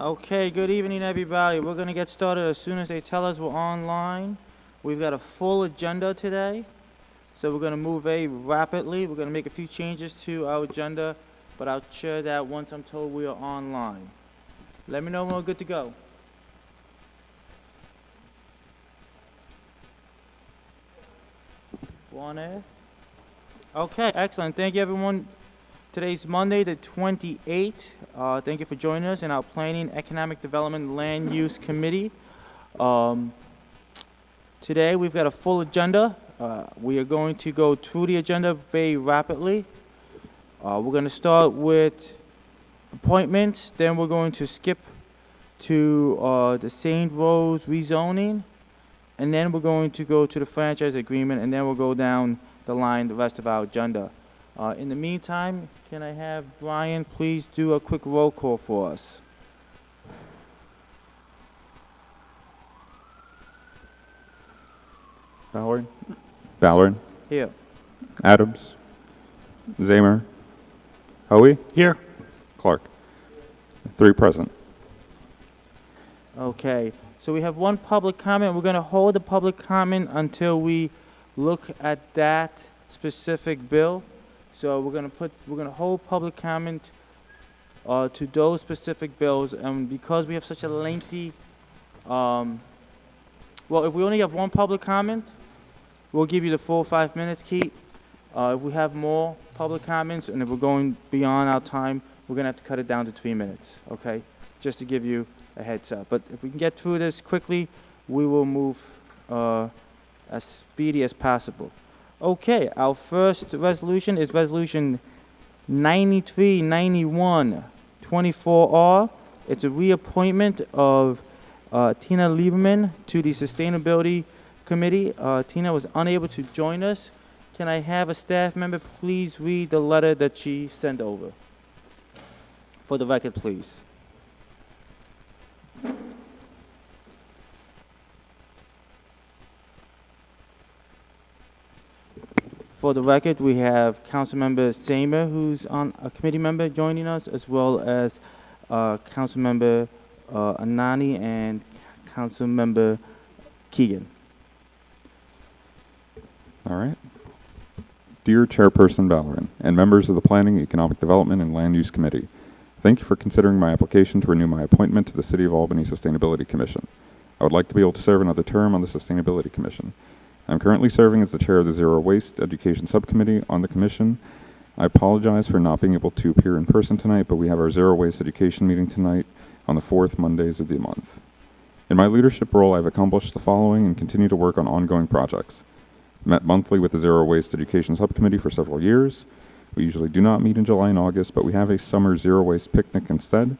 Okay, good evening, everybody. We're going to get started as soon as they tell us we're online. We've got a full agenda today, so we're going to move very rapidly. We're going to make a few changes to our agenda, but I'll share that once I'm told we are online. Let me know when we're good to go. We're on air? Okay, excellent. Thank you, everyone. Today's Monday, the 28th. Thank you for joining us in our Planning, Economic Development, Land Use Committee. Today, we've got a full agenda. We are going to go through the agenda very rapidly. We're going to start with appointments, then we're going to skip to the St. Rose rezoning, and then we're going to go to the franchise agreement, and then we'll go down the line, the rest of our agenda. In the meantime, can I have Brian please do a quick roll call for us? Ballard, Here. Adams, Zamer, Hoey, Here. Clark. 3 present. Okay, so we have one public comment. We're going to hold the public comment until we look at that specific bill. So we're going to hold public comment to those specific bills, and because we have such a lengthy, well, if we only have one public comment, we'll give you the full 5 minutes, Keith. If we have more public comments, and if we're going beyond our time, we're going to have to cut it down to 3 minutes, okay? Just to give you a heads up. But if we can get through this quickly, we will move as speedy as possible. Okay, our first resolution is Resolution 9391-24R. It's a reappointment of Tina Lieberman to the Sustainability Committee. Tina was unable to join us. Can I have a staff member please read the letter that she sent over? For the record, please. For the record, we have Councilmember Zamer, who's on a committee member, joining us, as well as Councilmember Anani and Councilmember Keegan. All right. Dear Chairperson Ballerin and members of the Planning, Economic Development, and Land Use Committee, thank you for considering my application to renew my appointment to the City of Albany Sustainability Commission. I would like to be able to serve another term on the Sustainability Commission. I'm currently serving as the chair of the Zero Waste Education Subcommittee on the Commission. I apologize for not being able to appear in person tonight, but we have our Zero Waste Education meeting tonight on the 4th Mondays of the month. In my leadership role, I've accomplished the following and continue to work on ongoing projects. Met monthly with the Zero Waste Education Subcommittee for several years. We usually do not meet in July and August, but we have a summer Zero Waste picnic instead.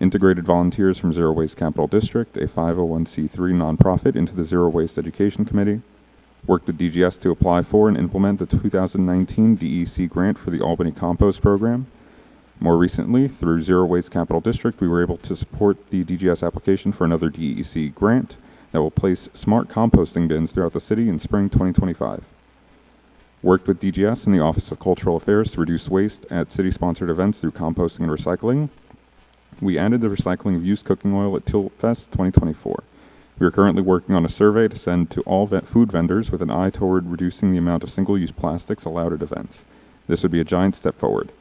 Integrated volunteers from Zero Waste Capital District, a 501c3 nonprofit, into the Zero Waste Education Committee. Worked with DGS to apply for and implement the 2019 DEC grant for the Albany Compost Program. More recently, through Zero Waste Capital District, we were able to support the DGS application for another DEC grant that will place smart composting bins throughout the city in spring 2025. Worked with DGS and the Office of Cultural Affairs to reduce waste at city-sponsored events through composting and recycling. We added the recycling of used cooking oil at Tulip Fest 2024. We are currently working on a survey to send to all food vendors with an eye toward reducing the amount of single-use plastics allowed at events. This would be a giant step forward.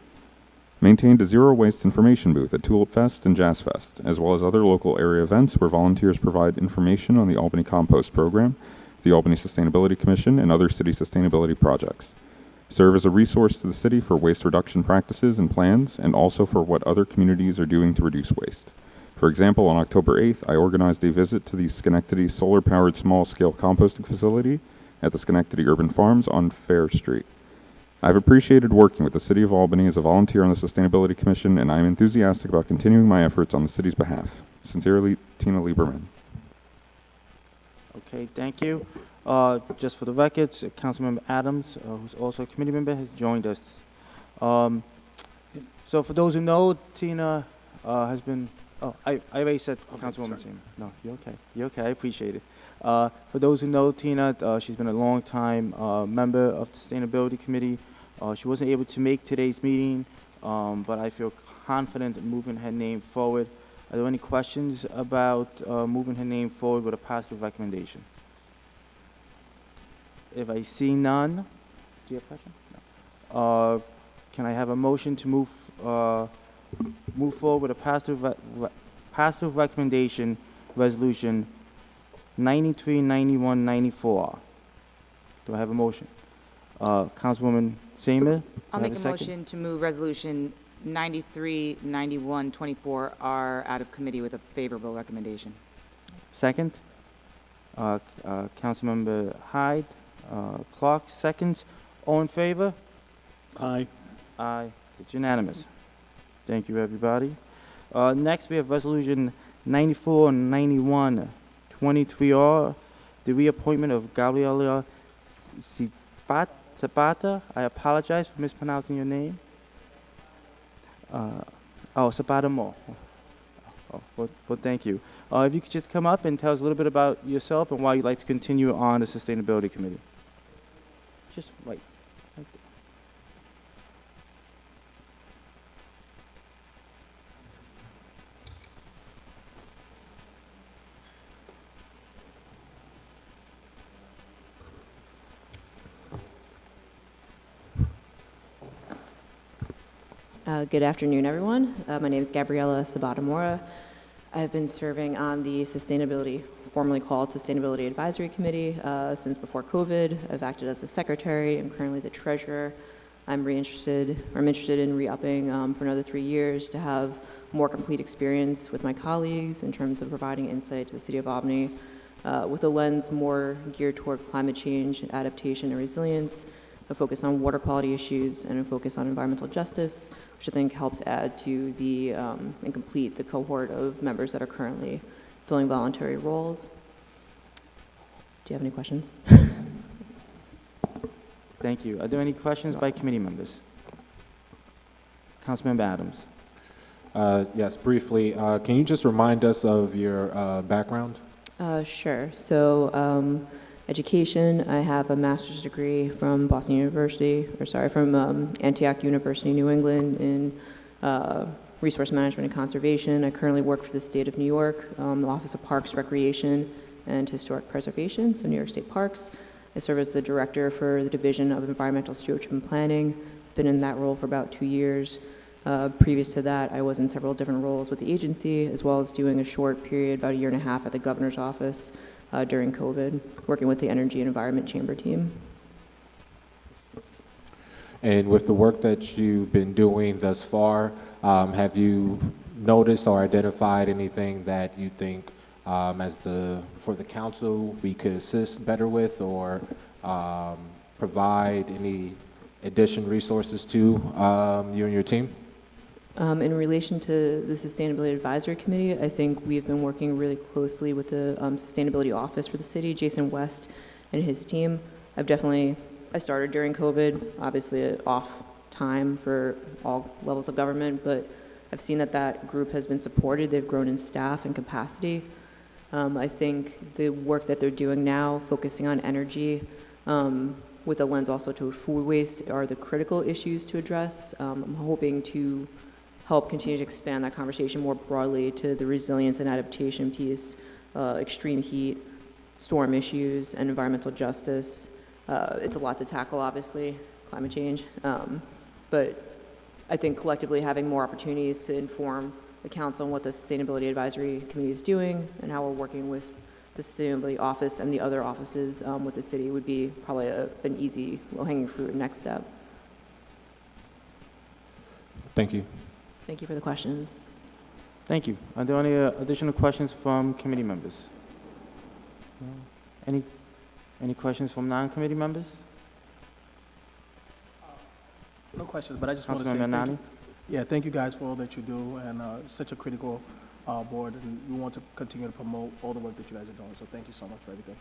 Maintained a zero waste information booth at Tulip Fest and Jazz Fest, as well as other local area events where volunteers provide information on the Albany Compost Program, the Albany Sustainability Commission, and other city sustainability projects. Serve as a resource to the city for waste reduction practices and plans, and also for what other communities are doing to reduce waste. For example, on October 8th, I organized a visit to the Schenectady solar-powered small-scale composting facility at the Schenectady Urban Farms on Fair Street. I've appreciated working with the City of Albany as a volunteer on the Sustainability Commission, and I am enthusiastic about continuing my efforts on the city's behalf. Sincerely, Tina Lieberman. Okay, thank you. Just for the records, Councilmember Adams, who's also a committee member, has joined us. So for those who know, Tina has been... Oh, I already said Councilwoman Zamer. No, you're okay. You're okay. I appreciate it. For those who know Tina, she's been a long-time member of the Sustainability Committee. She wasn't able to make today's meeting, but I feel confident in moving her name forward Are there any questions about moving her name forward with a positive recommendation? If I see none, do you have a question? No. Can I have a motion to move forward with a positive recommendation, resolution 93, 91, 94? Do I have a motion? Councilwoman Seymour? I'll do I have make a second? motion to move resolution 93, 91, 24 are out of committee with a favorable recommendation. Second. Councilmember Hyde, Clark, seconds. All in favor? Aye. Aye. It's unanimous. Thank you, everybody. Next, we have Resolution 94 and 91, 23R, the reappointment of Gabriela Zapata. I apologize for mispronouncing your name. Zapata Moore. Well, thank you. If you could just come up and tell us a little bit about yourself and why you'd like to continue on the Sustainability Committee. Just right there. Good afternoon, everyone. My name is Gabriela Sabata Mora. I have been serving on the formerly called Sustainability Advisory Committee, since before COVID. I've acted as the secretary. I'm currently the treasurer. I'm interested in re-upping for another 3 years to have more complete experience with my colleagues in terms of providing insight to the City of Albany, with a lens more geared toward climate change, adaptation, and resilience, a focus on water quality issues, and a focus on environmental justice, which I think helps add to and complete the cohort of members that are currently filling voluntary roles. Do you have any questions? Thank you. Are there any questions by committee members? Councilmember Adams. Yes, briefly. Can you just remind us of your background? Sure. So, education, I have a master's degree from Antioch University, New England in resource management and conservation. I currently work for the state of New York, the Office of Parks, Recreation, and Historic Preservation, so New York State Parks. I serve as the director for the Division of Environmental Stewardship and Planning. Been in that role for about 2 years. Previous to that, I was in several different roles with the agency, as well as doing a short period, about 1.5 years at the governor's office during COVID, working with the Energy and Environment Chamber team. And with the work that you've been doing thus far, have you noticed or identified anything that you think for the council we could assist better with, or provide any additional resources to you and your team? In relation to the Sustainability Advisory Committee, I think we've been working really closely with the Sustainability Office for the city, Jason West and his team. I started during COVID, obviously an off time for all levels of government, but I've seen that group has been supported. They've grown in staff and capacity. I think the work that they're doing now, focusing on energy, with a lens also to food waste, are the critical issues to address. I'm hoping to help continue to expand that conversation more broadly to the resilience and adaptation piece, extreme heat, storm issues, and environmental justice. It's a lot to tackle, obviously, climate change, but I think collectively having more opportunities to inform the council on what the Sustainability Advisory Committee is doing and how we're working with the Sustainability Office and the other offices with the city would be probably an easy, low-hanging fruit next step. Thank you. Thank you for the questions. Thank you. Are there any additional questions from committee members? No? Any questions from non-committee members? No questions, but I just want to say Councilmember thank Nani? you. Yeah, thank you guys for all that you do, and such a critical board, and we want to continue to promote all the work that you guys are doing. So thank you so much for everything.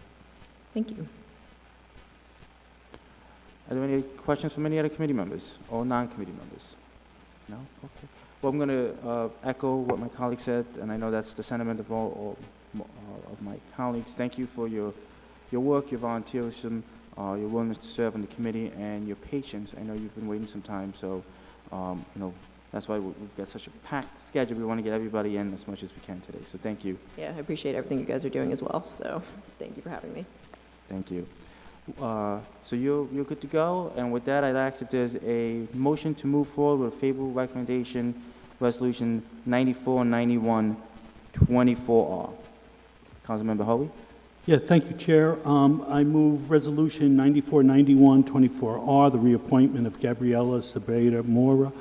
Thank you. Are there any questions from any other committee members or non-committee members? No? Okay. Well, I'm going to echo what my colleague said, and I know that's the sentiment of all of my colleagues. Thank you for your work, your volunteerism, your willingness to serve on the committee, and your patience. I know you've been waiting some time, so That's why we've got such a packed schedule. We want to get everybody in as much as we can today. So thank you. Yeah, I appreciate everything you guys are doing as well, so thank you for having me. Thank you. So you're good to go, and with that, I'd ask if there's a motion to move forward with a favorable recommendation, Resolution 9491-24R. Councilmember Hoey? Yeah, thank you, Chair. I move Resolution 9491-24R, the reappointment of Gabriela Sabeda Mora,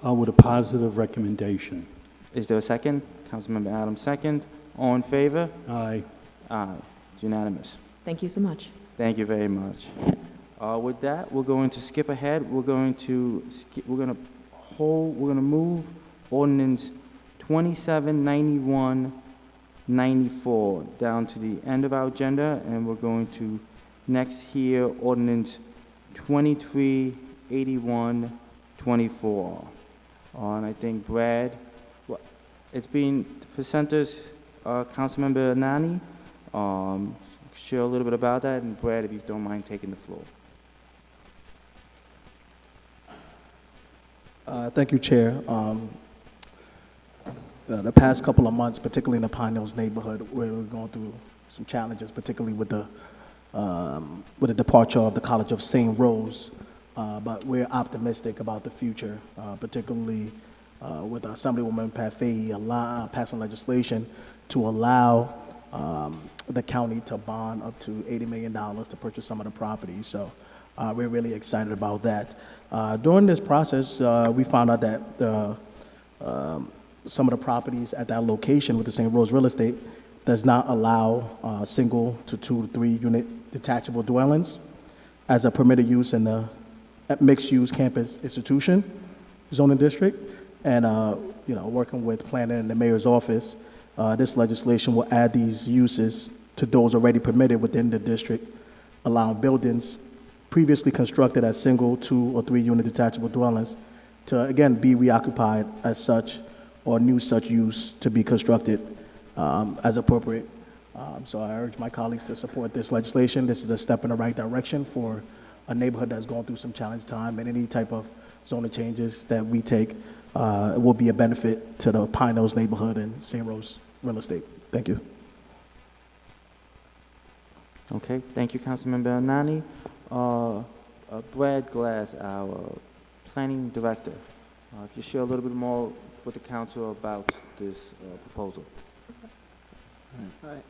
with a positive recommendation. Is there a second? Councilmember Adams, second. All in favor? Aye. Aye. It's unanimous. Thank you so much. Thank you very much. With that, we're going to skip ahead. We're going to move ordinance 2791-94 down to the end of our agenda, and we're going to next hear ordinance 2381-24. And I think Brad, it's been presenters, Councilmember Nani, share a little bit about that, and Brad, if you don't mind taking the floor. Thank you, Chair. The past couple of months, particularly in the Pine Hills neighborhood, where we're going through some challenges, particularly with the departure of the College of St. Rose, but we're optimistic about the future, particularly with Assemblywoman Pat Fahey passing legislation to allow the county to bond up to $80 million to purchase some of the properties. So we're really excited about that. During this process, we found out that some of the properties at that location with the St. Rose Real Estate does not allow single to 2 to 3 unit detachable dwellings as a permitted use in the mixed-use campus institution zoning district. And working with planning and the mayor's office, this legislation will add these uses to those already permitted within the district, allowing buildings previously constructed as single, 2 or 3 unit detachable dwellings to again be reoccupied as such, or new such use to be constructed as appropriate. So I urge my colleagues to support this legislation. This is a step in the right direction for a neighborhood that's going through some challenge time, and any type of zoning changes that we take will be a benefit to the Pine Hills neighborhood and St. Rose Real Estate. Thank you. Okay, thank you, Councilmember Nani. Brad Glass, our planning director, if you share a little bit more with the council about this proposal. All right.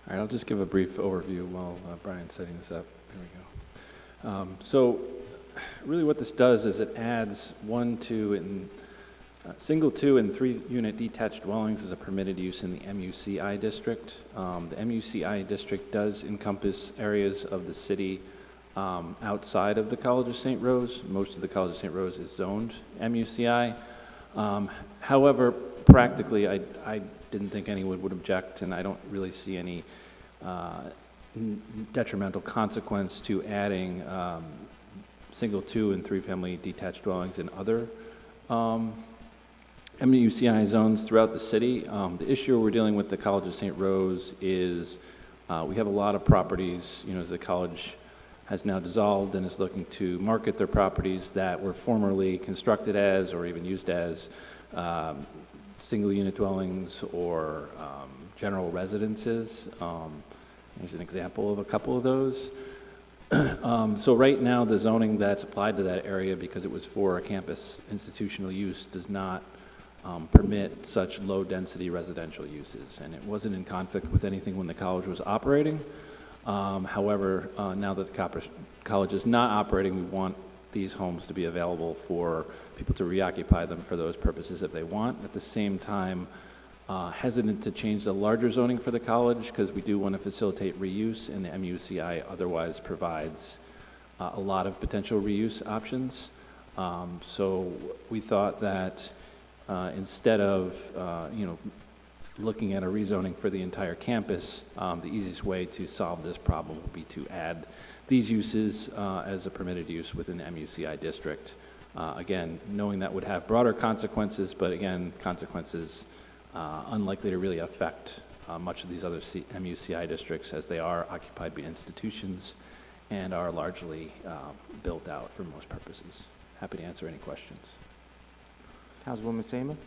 All right, I'll just give a brief overview while Brian's setting this up. Here we go. So really what this does is it adds single, 2, and 3 unit detached dwellings as a permitted use in the MUCI district. The MUCI district does encompass areas of the city outside of the College of St. Rose. Most of the College of St. Rose is zoned MUCI. However, practically, I didn't think anyone would object, and I don't really see any detrimental consequence to adding single, 2, and 3 family detached dwellings in other MUCI zones throughout the city. The issue we're dealing with the College of St. Rose is we have a lot of properties, as the college has now dissolved and is looking to market their properties that were formerly constructed as or even used as single unit dwellings or general residences. Here's an example of a couple of those. So right now the zoning that's applied to that area, because it was for a campus institutional use, does not permit such low density residential uses, and it wasn't in conflict with anything when the college was operating. However, now that the college is not operating, we want these homes to be available for people to reoccupy them for those purposes if they want. At the same time, hesitant to change the larger zoning for the college because we do want to facilitate reuse, and the MUCI otherwise provides a lot of potential reuse options. So we thought that instead of looking at a rezoning for the entire campus, the easiest way to solve this problem would be to add these uses as a permitted use within the MUCI district. Again, knowing that would have broader consequences, but again, consequences unlikely to really affect much of these other MUCI districts, as they are occupied by institutions and are largely built out for most purposes. Happy to answer any questions. Councilwoman Seaman?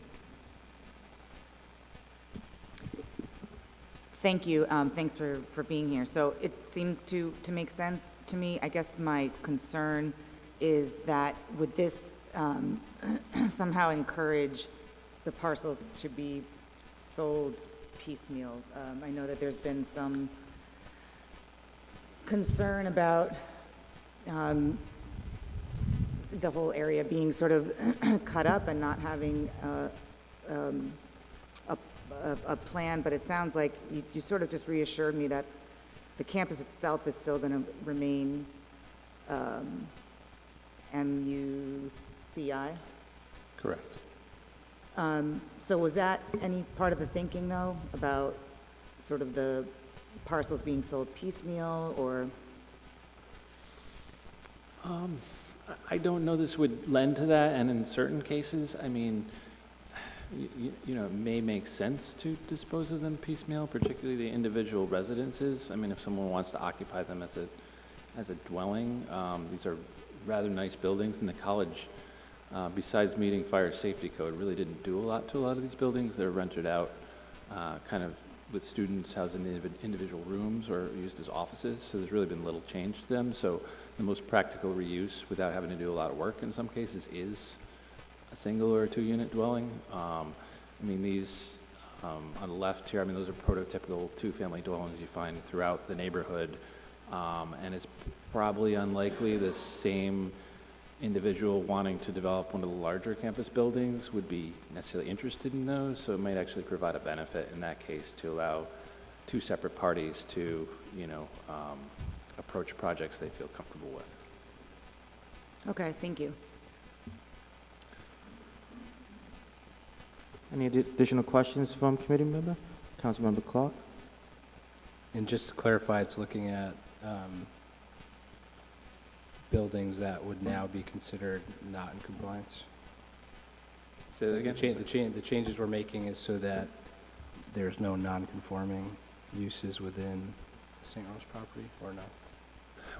Thank you. Thanks for being here. So it seems to make sense to me. I guess my concern is that would this somehow encourage the parcels to be sold piecemeal? I know that there's been some concern about the whole area being sort of cut up and not having a plan, but it sounds like you sort of just reassured me that the campus itself is still going to remain MUCI. Correct. So was that any part of the thinking, though, about sort of the parcels being sold piecemeal, or? I don't know this would lend to that, and in certain cases, I mean, you know, it may make sense to dispose of them piecemeal, particularly the individual residences. I mean, if someone wants to occupy them as a dwelling, these are rather nice buildings, and the college, besides meeting fire safety code, really didn't do a lot to a lot of these buildings. They're rented out kind of with students housed in individual rooms or used as offices, so there's really been little change to them. So the most practical reuse without having to do a lot of work in some cases is a single or a 2-unit dwelling. I mean, these on the left here, I mean, those are prototypical 2-family dwellings you find throughout the neighborhood, and it's probably unlikely the same individual wanting to develop one of the larger campus buildings would be necessarily interested in those, so it might actually provide a benefit in that case to allow 2 separate parties to, you know, approach projects they feel comfortable with. Okay, thank you. Any additional questions from committee member? Councilmember Clark? And just to clarify, it's looking at buildings that would now be considered not in compliance. Say that again? The changes we're making is so that there's no non-conforming uses within the St. Rose property, or no?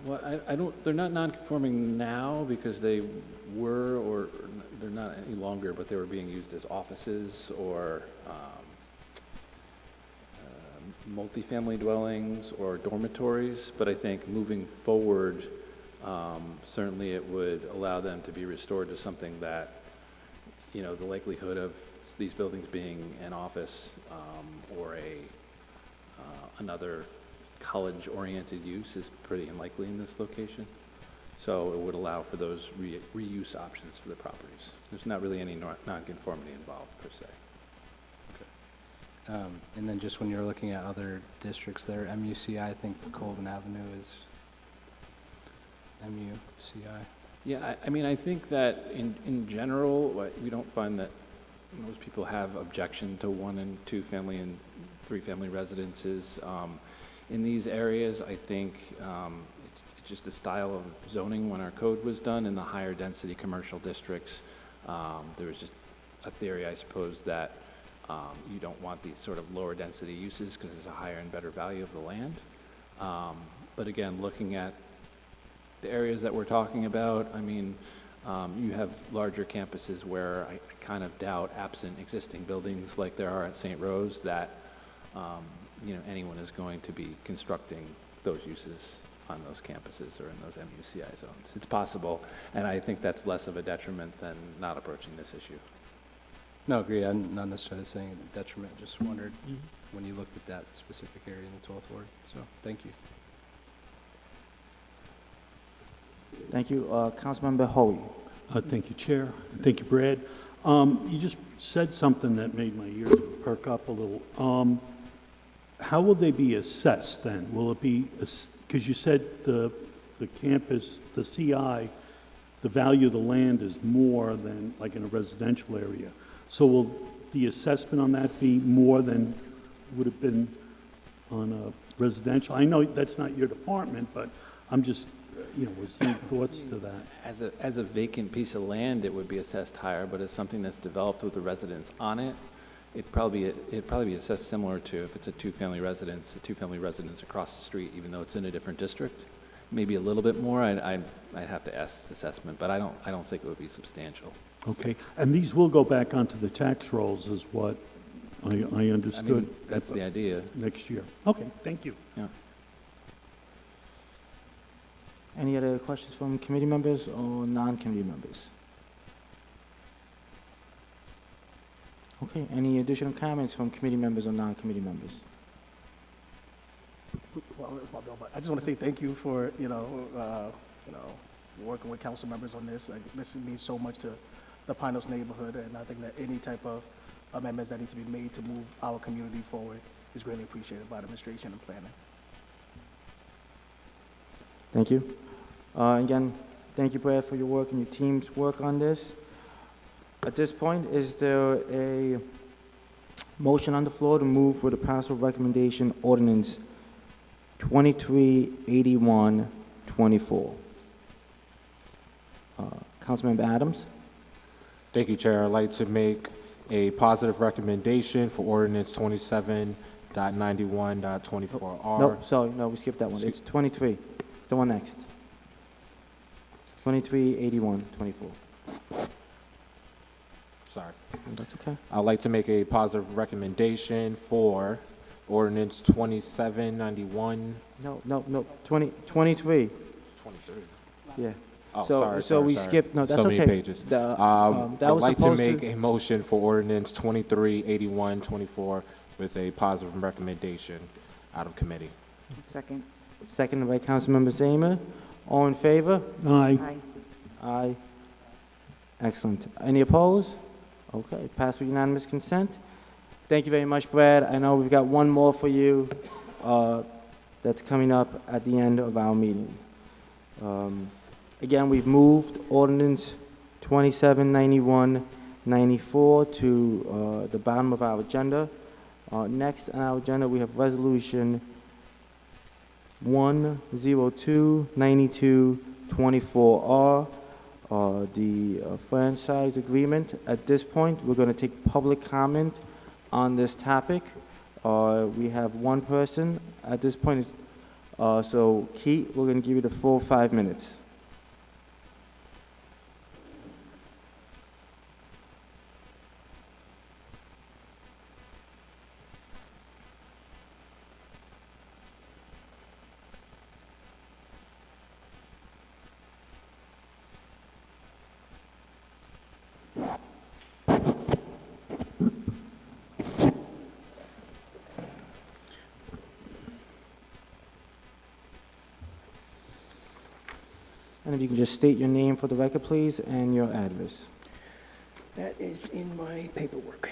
Well, I don't, they're not non-conforming now because they were, or they're not any longer, but they were being used as offices or multifamily dwellings or dormitories. But I think moving forward, certainly it would allow them to be restored to something that, you know, the likelihood of these buildings being an office or another college-oriented use is pretty unlikely in this location. So it would allow for those reuse options for the properties. There's not really any non-conformity involved per se. And then just when you're looking at other districts there, MUCI, I think Colvin Avenue is MUCI. Yeah, I mean, I think that in general, we don't find that most people have objection to 1- and 2-family and 3-family residences. In these areas, I think it's just the style of zoning when our code was done in the higher density commercial districts. There was just a theory, I suppose, that you don't want these sort of lower density uses because there's a higher and better value of the land. But again, looking at the areas that we're talking about, I mean, you have larger campuses where I kind of doubt, absent existing buildings like there are at St. Rose, that you know, anyone is going to be constructing those uses on those campuses or in those MUCI zones. It's possible, and I think that's less of a detriment than not approaching this issue. No, agreed. I'm not necessarily saying a detriment. Just wondered when you looked at that specific area in the 12th ward. So, thank you. Thank you. Councilmember Hoey. Thank you, Chair. Thank you, Brad. You just said something that made my ears perk up a little. How will they be assessed then? Will it be, because you said the campus, the CI, the value of the land is more than like in a residential area. So will the assessment on that be more than would have been on a residential? I know that's not your department, but I'm just was your thoughts to that? As a vacant piece of land, it would be assessed higher, but as something that's developed with the residents on it, it'd probably be assessed similar to if it's a two-family residence across the street, even though it's in a different district. Maybe a little bit more. I'd have to ask assessment, but I don't think it would be substantial. Okay, and these will go back onto the tax rolls is what I understood. That's the idea. Next year. Okay, thank you. Yeah. Any other questions from committee members or non-committee members? Okay, any additional comments from committee members or non-committee members? Well, I just want to say thank you for, working with council members on this. This means so much to the Pinos neighborhood, and I think that any type of amendments that need to be made to move our community forward is greatly appreciated by the administration and planning. Thank you. Again, thank you, Brad, for your work and your team's work on this. At this point, is there a motion on the floor to move for the passable recommendation ordinance 2381-24? Councilmember Adams? Thank you, Chair. I'd like to make a positive recommendation for ordinance 27.91.24R. No, sorry, no, we skipped that one. It's 23. The one next. 2381-24. Sorry. That's okay. I'd like to make a positive recommendation for ordinance 2791. No, 23. 23. Yeah. Oh, So sorry. we skipped, no, that's so okay. many pages. That I'd was like to supposed make a motion for ordinance 2381-24 with a positive recommendation out of committee. Second. Seconded by Councilmember Zamer. All in favor? Aye. Aye. Aye. Excellent. Any opposed? Okay, passed with unanimous consent. Thank you very much, Brad. I know we've got one more for you that's coming up at the end of our meeting. Again, we've moved ordinance 2791-94 to the bottom of our agenda. Next on our agenda, we have resolution 102-92-24R, the franchise agreement. At this point, we're going to take public comment on this topic. We have one person at this point. So, Keith, we're going to give you the full 5 minutes. And if you can just state your name for the record, please, and your address. That is in my paperwork.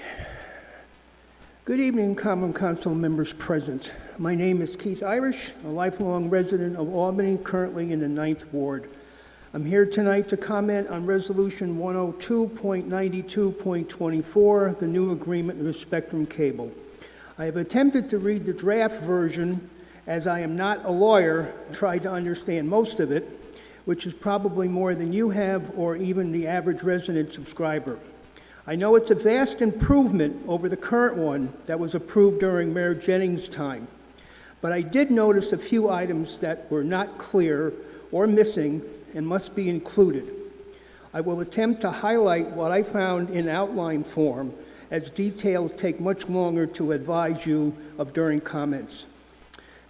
Good evening, Common Council members present. My name is Keith Irish, a lifelong resident of Albany, currently in the 9th Ward. I'm here tonight to comment on Resolution 102.92.24, the new agreement with Spectrum Cable. I have attempted to read the draft version, as I am not a lawyer, tried to understand most of it, which is probably more than you have or even the average resident subscriber. I know it's a vast improvement over the current one that was approved during Mayor Jennings' time, but I did notice a few items that were not clear or missing and must be included. I will attempt to highlight what I found in outline form, as details take much longer to advise you of during comments.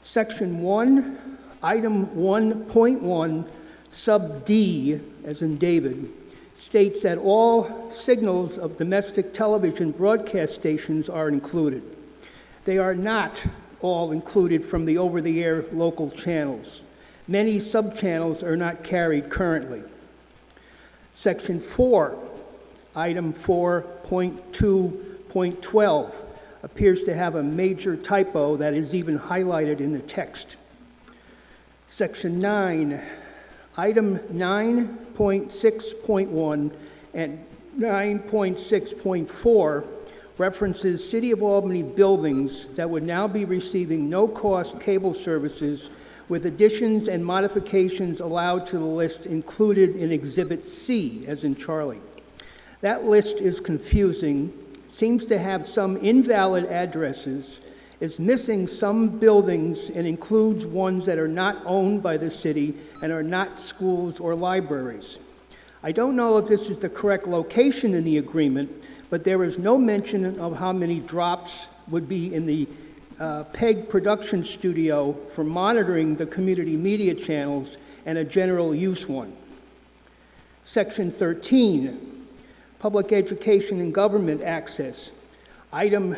Section 1, Item 1.1, Sub D, as in David, states that all signals of domestic television broadcast stations are included. They are not all included from the over-the-air local channels. Many sub-channels are not carried currently. Section 4, Item 4.2.12, appears to have a major typo that is even highlighted in the text. Section 9, Item 9.6.1 and 9.6.4 references City of Albany buildings that would now be receiving no-cost cable services with additions and modifications allowed to the list included in Exhibit C, as in Charlie. That list is confusing, seems to have some invalid addresses, is missing some buildings, and includes ones that are not owned by the city and are not schools or libraries. I don't know if this is the correct location in the agreement, but there is no mention of how many drops would be in the PEG production studio for monitoring the community media channels and a general use one. Section 13, Public Education and Government Access. Item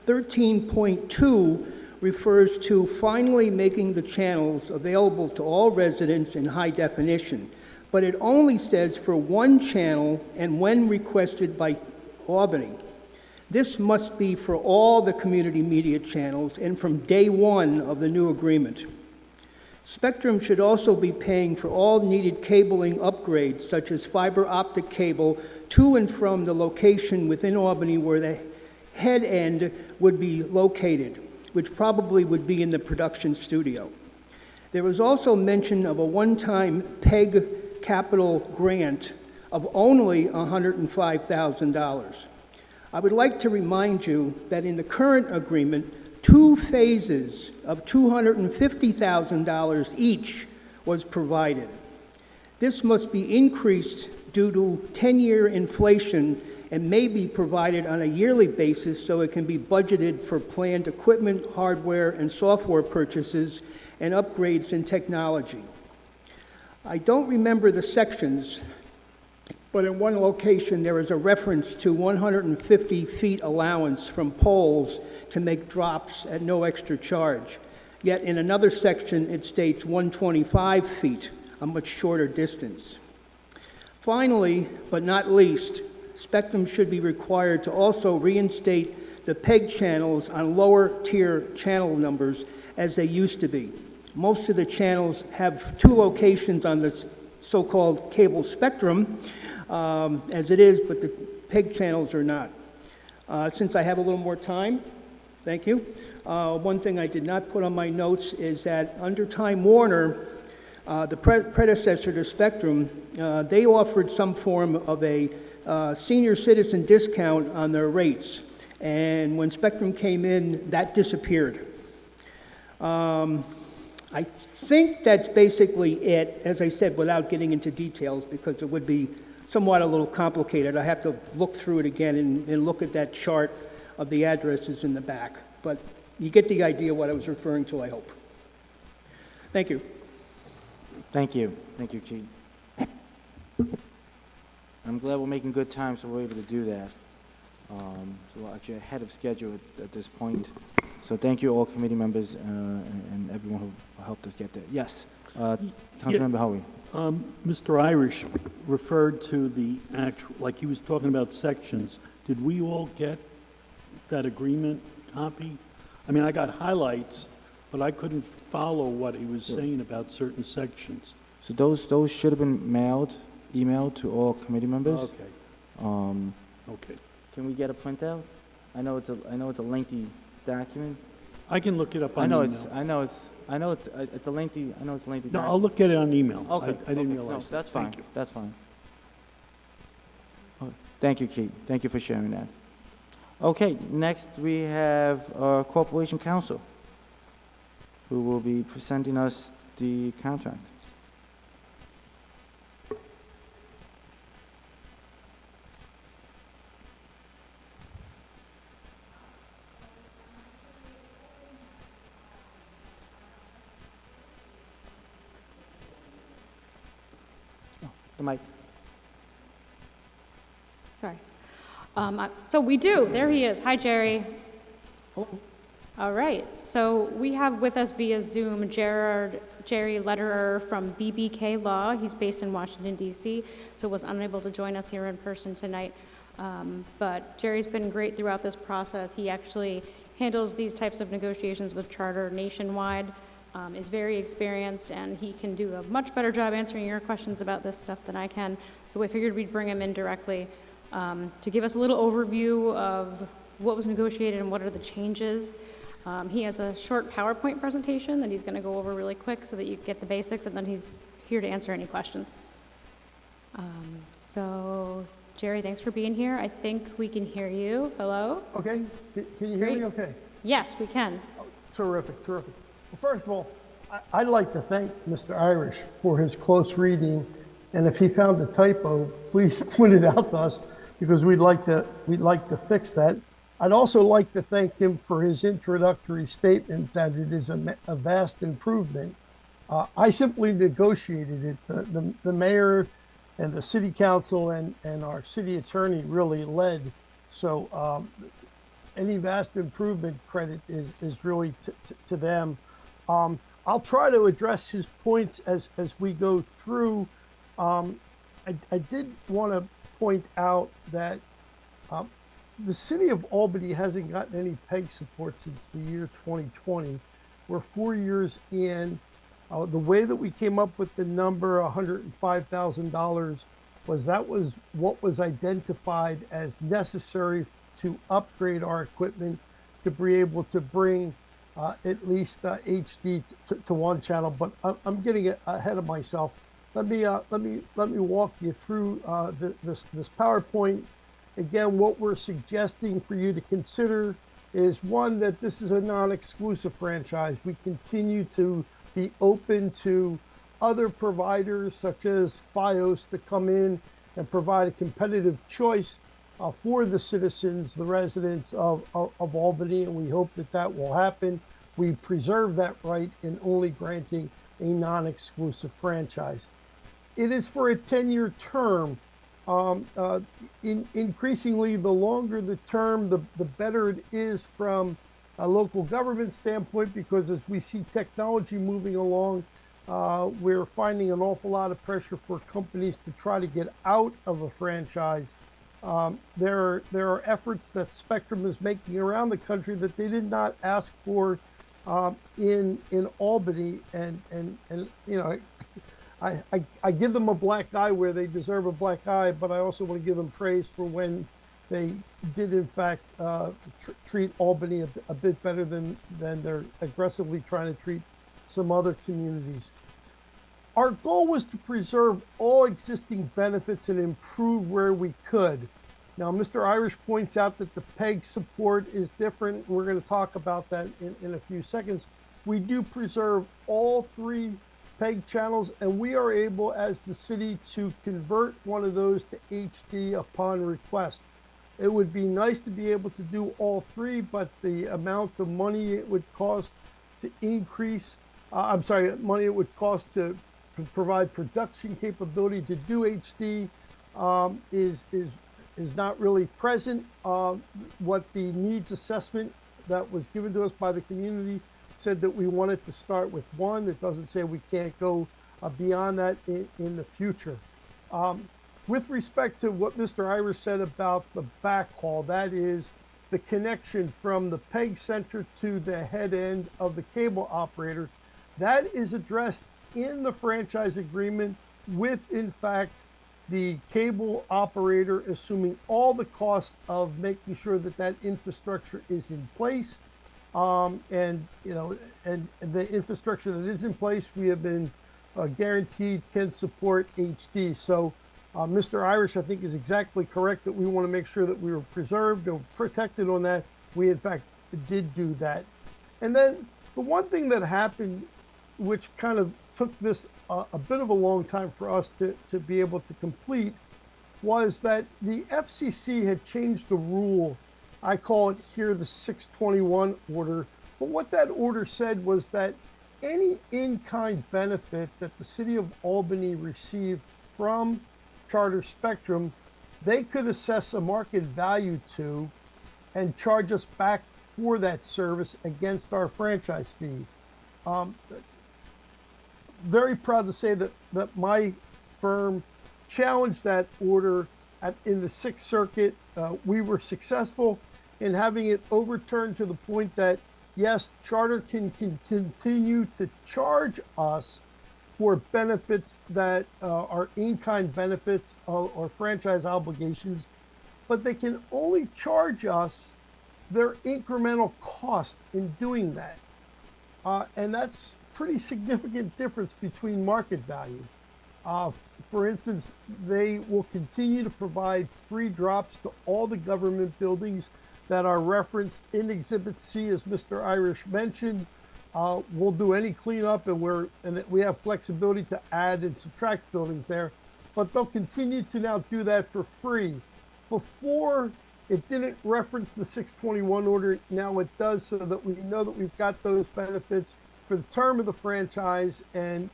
13.2 refers to finally making the channels available to all residents in high definition, but it only says for one channel and when requested by Albany. This must be for all the community media channels and from day one of the new agreement. Spectrum should also be paying for all needed cabling upgrades, such as fiber optic cable to and from the location within Albany where the head end would be located, which probably would be in the production studio. There was also mention of a one-time PEG capital grant of only $105,000. I would like to remind you that in the current agreement, 2 phases of $250,000 each was provided. This must be increased due to 10-year inflation and may be provided on a yearly basis so it can be budgeted for planned equipment, hardware, and software purchases and upgrades in technology. I don't remember the sections, but in one location there is a reference to 150 feet allowance from poles to make drops at no extra charge. Yet in another section it states 125 feet, a much shorter distance. Finally, but not least, Spectrum should be required to also reinstate the PEG channels on lower tier channel numbers as they used to be. Most of the channels have 2 locations on the so-called cable spectrum, as it is, but the PEG channels are not. Since I have a little more time, thank you. One thing I did not put on my notes is that under Time Warner, the predecessor to Spectrum, they offered some form of a senior citizen discount on their rates. And when Spectrum came in, that disappeared. I think that's basically it, as I said, without getting into details, because it would be somewhat a little complicated. I have to look through it again and look at that chart of the addresses in the back. But you get the idea what I was referring to, I hope. Thank you. Thank you. Thank you, Keith. I'm glad we're making good time, so we're able to do that. So we're actually ahead of schedule at this point. So thank you all committee members and everyone who helped us get there. Yes, Councilmember Howie. Mr. Irish referred to the actual, like he was talking about sections. Did we all get that agreement copy? I mean, I got highlights, but I couldn't follow what he was saying about certain sections. So those should have been emailed to all committee members. Okay. Okay. Can we get a printout? I know it's a lengthy document. I can look it up on email. I know it's a lengthy. No, No, I'll look at it on email. Okay. I didn't okay. realize. No, that's fine. Thank you. That's fine. Oh, thank you, Keith. Thank you for sharing that. Okay, next we have our Corporation Counsel, who will be presenting us the contract. The mic. Sorry. So we do. There he is. Hi, Jerry. All right. So we have with us via Zoom Jerry Lederer from BBK Law. He's based in Washington, D.C., so was unable to join us here in person tonight. But Jerry's been great throughout this process. He actually handles these types of negotiations with Charter nationwide, is very experienced, and he can do a much better job answering your questions about this stuff than I can. So we figured we'd bring him in directly to give us a little overview of what was negotiated and what are the changes. He has a short PowerPoint presentation that he's going to go over really quick so that you get the basics, and then he's here to answer any questions. So, Jerry, thanks for being here. I think we can hear you. Hello? Okay, can you hear me Great. okay? Yes, we can. Terrific, terrific. Well, first of all, I'd like to thank Mr. Irish for his close reading, and if he found a typo, please point it out to us, because we'd like to fix that. I'd also like to thank him for his introductory statement that it is a vast improvement. I simply negotiated it. The mayor and the city council and our city attorney really led. So any vast improvement credit is really to them. I'll try to address his points as we go through. I did want to point out that the city of Albany hasn't gotten any PEG support since the year 2020. We're 4 years in. The way that we came up with the number $105,000 was what was identified as necessary to upgrade our equipment to be able to bring at least HD to one channel. But I'm getting ahead of myself. Let me walk you through this PowerPoint. Again, what we're suggesting for you to consider is, one, that this is a non-exclusive franchise. We continue to be open to other providers such as FiOS to come in and provide a competitive choice for the citizens, the residents of Albany, and we hope that will happen. We preserve that right in only granting a non-exclusive franchise. It is for a 10-year term. Increasingly, the longer the term, the better it is from a local government standpoint, because as we see technology moving along, we're finding an awful lot of pressure for companies to try to get out of a franchise. There are efforts that Spectrum is making around the country that they did not ask for in Albany, and you know, I give them a black eye where they deserve a black eye, but I also want to give them praise for when they did in fact treat Albany a bit better than they're aggressively trying to treat some other communities. Our goal was to preserve all existing benefits and improve where we could. Now, Mr. Irish points out that the PEG support is different. We're going to talk about that in a few seconds. We do preserve all 3 PEG channels, and we are able as the city to convert one of those to HD upon request. It would be nice to be able to do all 3, but the amount of money it would cost to increase, money it would cost to provide production capability to do HD is not really present. What the needs assessment that was given to us by the community said that we wanted to start with 1. It doesn't say we can't go beyond that in the future. With respect to what Mr. Irish said about the backhaul, that is the connection from the PEG center to the head end of the cable operator, that is addressed in the franchise agreement with, in fact, the cable operator assuming all the cost of making sure that that infrastructure is in place. And the infrastructure that is in place, we have been guaranteed can support HD. So Mr. Irish, I think, is exactly correct that we want to make sure that we were preserved or protected on that. We, in fact, did do that. And then the one thing that happened, which kind of took this a bit of a long time for us to be able to complete, was that the FCC had changed the rule. I call it here the 621 order. But what that order said was that any in-kind benefit that the city of Albany received from Charter Spectrum, they could assess a market value to and charge us back for that service against our franchise fee. Very proud to say that my firm challenged that order in the Sixth Circuit. We were successful in having it overturned to the point that, yes, Charter can continue to charge us for benefits that are in-kind benefits or franchise obligations, but they can only charge us their incremental cost in doing that. And that's pretty significant difference between market value. For instance, they will continue to provide free drops to all the government buildings that are referenced in Exhibit C, as Mr. Irish mentioned. We'll do any cleanup, and we have flexibility to add and subtract buildings there, but they'll continue to now do that for free. Before, it didn't reference the 621 order. Now it does, so that we know that we've got those benefits for the term of the franchise, and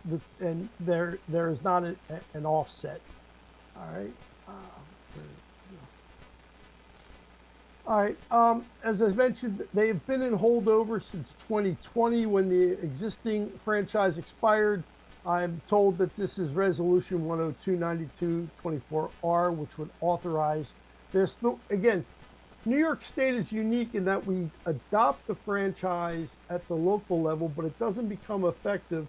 there is not an offset. All right. All right. As I mentioned, they've been in holdover since 2020 when the existing franchise expired. I'm told that this is Resolution 1029224R, which would authorize this. Again, New York State is unique in that we adopt the franchise at the local level, but it doesn't become effective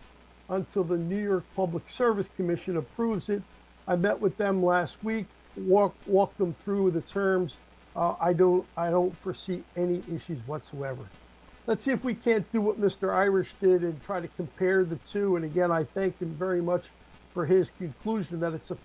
until the New York Public Service Commission approves it. I met with them last week, walked them through the terms. I don't foresee any issues whatsoever. Let's see if we can't do what Mr. Irish did and try to compare the two. And again, I thank him very much for his conclusion that it's a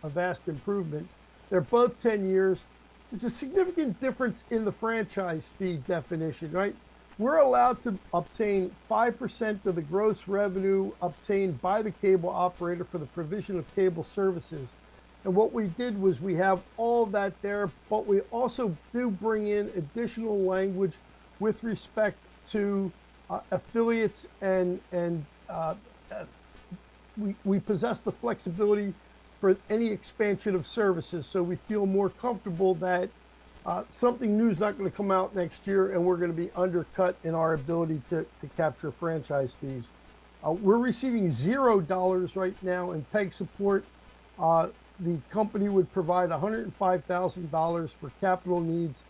vast improvement. They're both 10 years. There's a significant difference in the franchise fee definition, right? We're allowed to obtain 5% of the gross revenue obtained by the cable operator for the provision of cable services. And what we did was we have all of that there, but we also do bring in additional language with respect to affiliates, and we possess the flexibility for any expansion of services. So we feel more comfortable that something new is not going to come out next year and we're going to be undercut in our ability to capture franchise fees. We're receiving $0 right now in PEG support. The company would provide $105,000 for capital needs.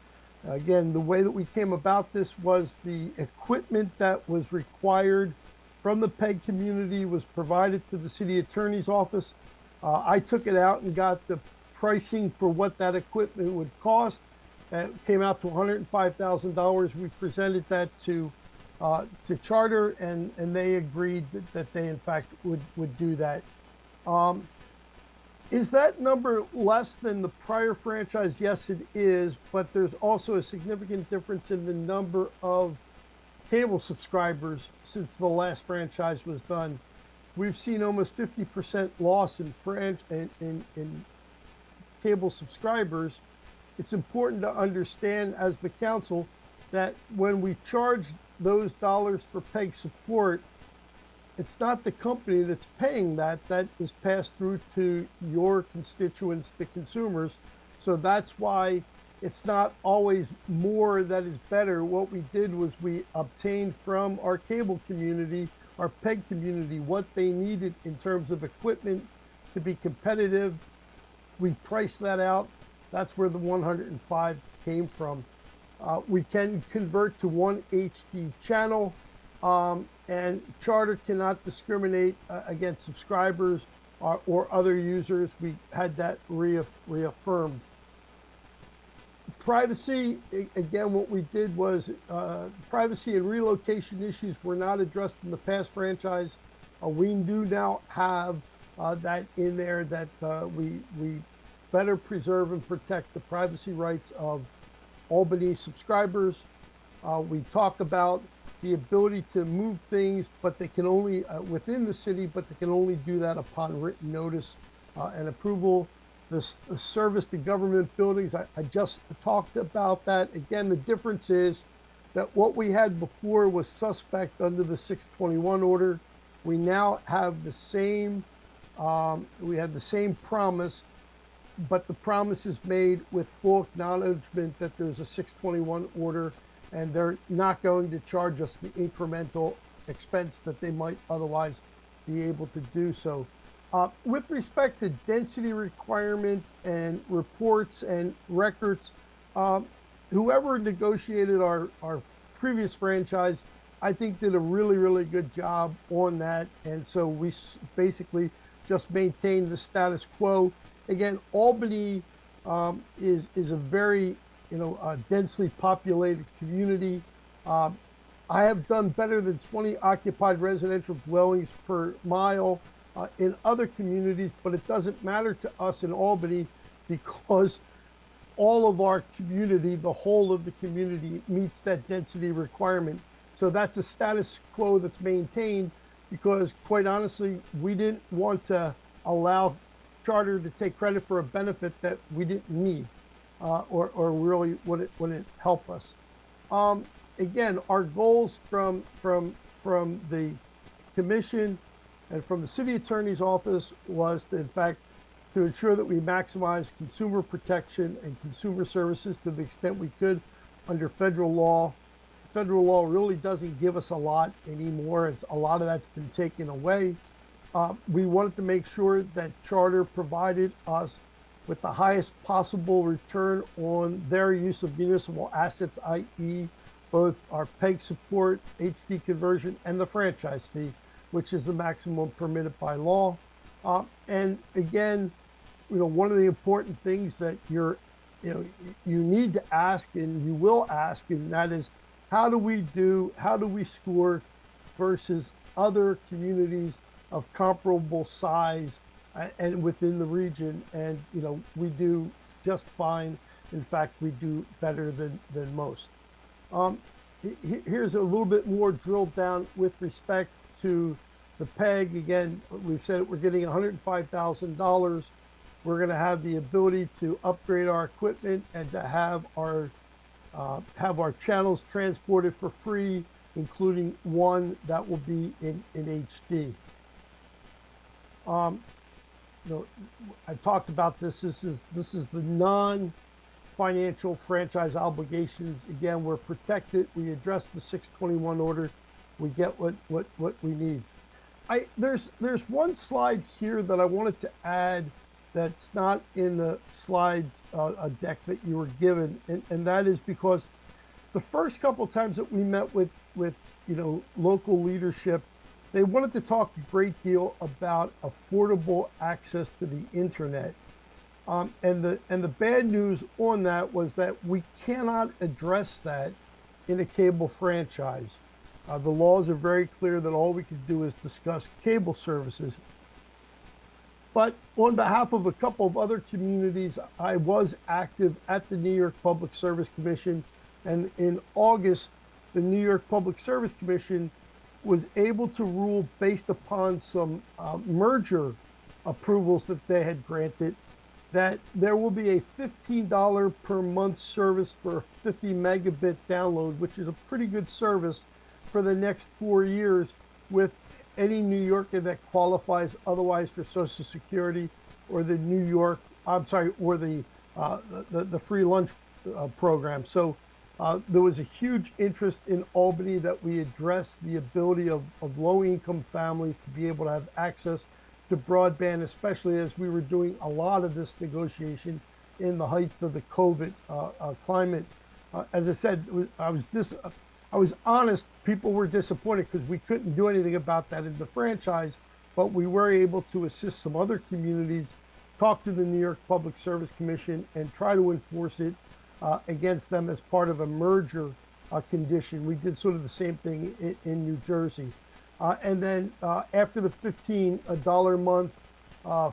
Again, the way that we came about this was the equipment that was required from the PEG community was provided to the city attorney's office. I took it out and got the pricing for what that equipment would cost. It came out to $105,000. We presented that to Charter, and they agreed that they in fact would do that. Is that number less than the prior franchise? Yes, it is, but there's also a significant difference in the number of cable subscribers since the last franchise was done. We've seen almost 50% loss in cable subscribers. It's important to understand as the council that when we charge those dollars for PEG support, it's not the company that's paying that. That is passed through to your constituents, to consumers. So that's why it's not always more that is better. What we did was we obtained from our cable community, our PEG community, what they needed in terms of equipment to be competitive. We priced that out. That's where the 105 came from. We can convert to one HD channel. And Charter cannot discriminate against subscribers or other users. We had that reaffirmed. Privacy, again, what we did was privacy and relocation issues were not addressed in the past franchise. We do now have that in there, that we better preserve and protect the privacy rights of Albany subscribers. We talk about the ability to move things, but they can only within the city, but they can only do that upon written notice and approval. The service to government buildings, I just talked about that. Again, the difference is that what we had before was suspect under the 621 order. We now have the same, promise, but the promise is made with full acknowledgement that there's a 621 order, and they're not going to charge us the incremental expense that they might otherwise be able to do so. With respect to density requirement and reports and records, whoever negotiated our previous franchise, I think did a really, really good job on that. And so we basically just maintained the status quo. Again, Albany is a very a densely populated community. I have done better than 20 occupied residential dwellings per mile in other communities, but it doesn't matter to us in Albany because all of our community, the whole of the community, meets that density requirement. So that's a status quo that's maintained because, quite honestly, we didn't want to allow Charter to take credit for a benefit that we didn't need or really wouldn't help us. Again, our goals from the commission and from the city attorney's office was to, in fact, to ensure that we maximize consumer protection and consumer services to the extent we could under federal law. Federal law really doesn't give us a lot anymore. A lot of that's been taken away. We wanted to make sure that Charter provided us with the highest possible return on their use of municipal assets, i.e. both our PEG support, HD conversion, and the franchise fee, which is the maximum permitted by law. And again, one of the important things that you need to ask and you will ask, and that is, how do we score versus other communities of comparable size and within the region? And, we do just fine. In fact, we do better than most. Here's a little bit more drilled down with respect to the PEG. Again, we've said we're getting $105,000. We're going to have the ability to upgrade our equipment and to have our channels transported for free, including one that will be in HD. I talked about this. This is the non-financial franchise obligations. Again, we're protected. We address the 621 order. We get what we need. There's one slide here that I wanted to add that's not in the slides deck that you were given, and that is because the first couple of times that we met with local leadership, they wanted to talk a great deal about affordable access to the internet, and the bad news on that was that we cannot address that in a cable franchise. The laws are very clear that all we can do is discuss cable services. But on behalf of a couple of other communities, I was active at the New York Public Service Commission. And in August, the New York Public Service Commission was able to rule based upon some merger approvals that they had granted that there will be a $15 per month service for a 50 megabit download, which is a pretty good service for the next 4 years with any New Yorker that qualifies otherwise for Social Security or the the free lunch program. So there was a huge interest in Albany that we address the ability of low-income families to be able to have access to broadband, especially as we were doing a lot of this negotiation in the height of the COVID climate. As I said, I was honest, people were disappointed because we couldn't do anything about that in the franchise, but we were able to assist some other communities, talk to the New York Public Service Commission, and try to enforce it against them as part of a merger condition. We did sort of the same thing in New Jersey. And then after the $15 a month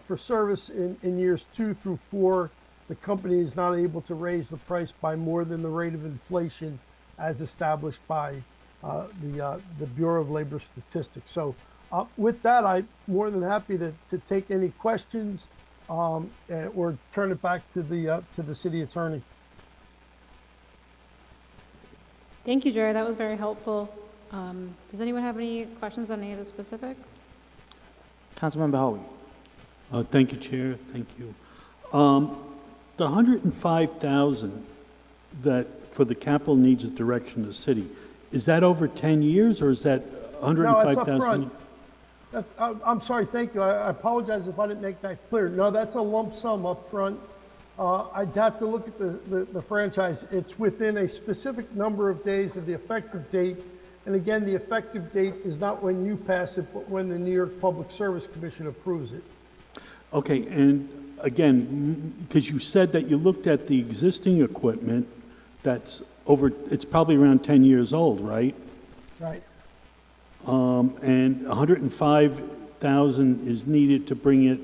for service in years 2 through 4, the company is not able to raise the price by more than the rate of inflation as established by the Bureau of Labor Statistics. So with that, I'm more than happy to take any questions or turn it back to the city attorney. Thank you, Jerry. That was very helpful. Does anyone have any questions on any of the specifics? Councilmember Howie. Thank you, Chair. Thank you. The 105,000 that for the capital needs of direction of the city, is that over 10 years or is that 105,000? No, it's up front. I'm sorry, thank you. I apologize if I didn't make that clear. No, that's a lump sum up front. I'd have to look at the franchise. It's within a specific number of days of the effective date. And again, the effective date is not when you pass it, but when the New York Public Service Commission approves it. Okay, and again, because you said that you looked at the existing equipment that's over, it's probably around 10 years old, right? Right. And 105,000 is needed to bring it,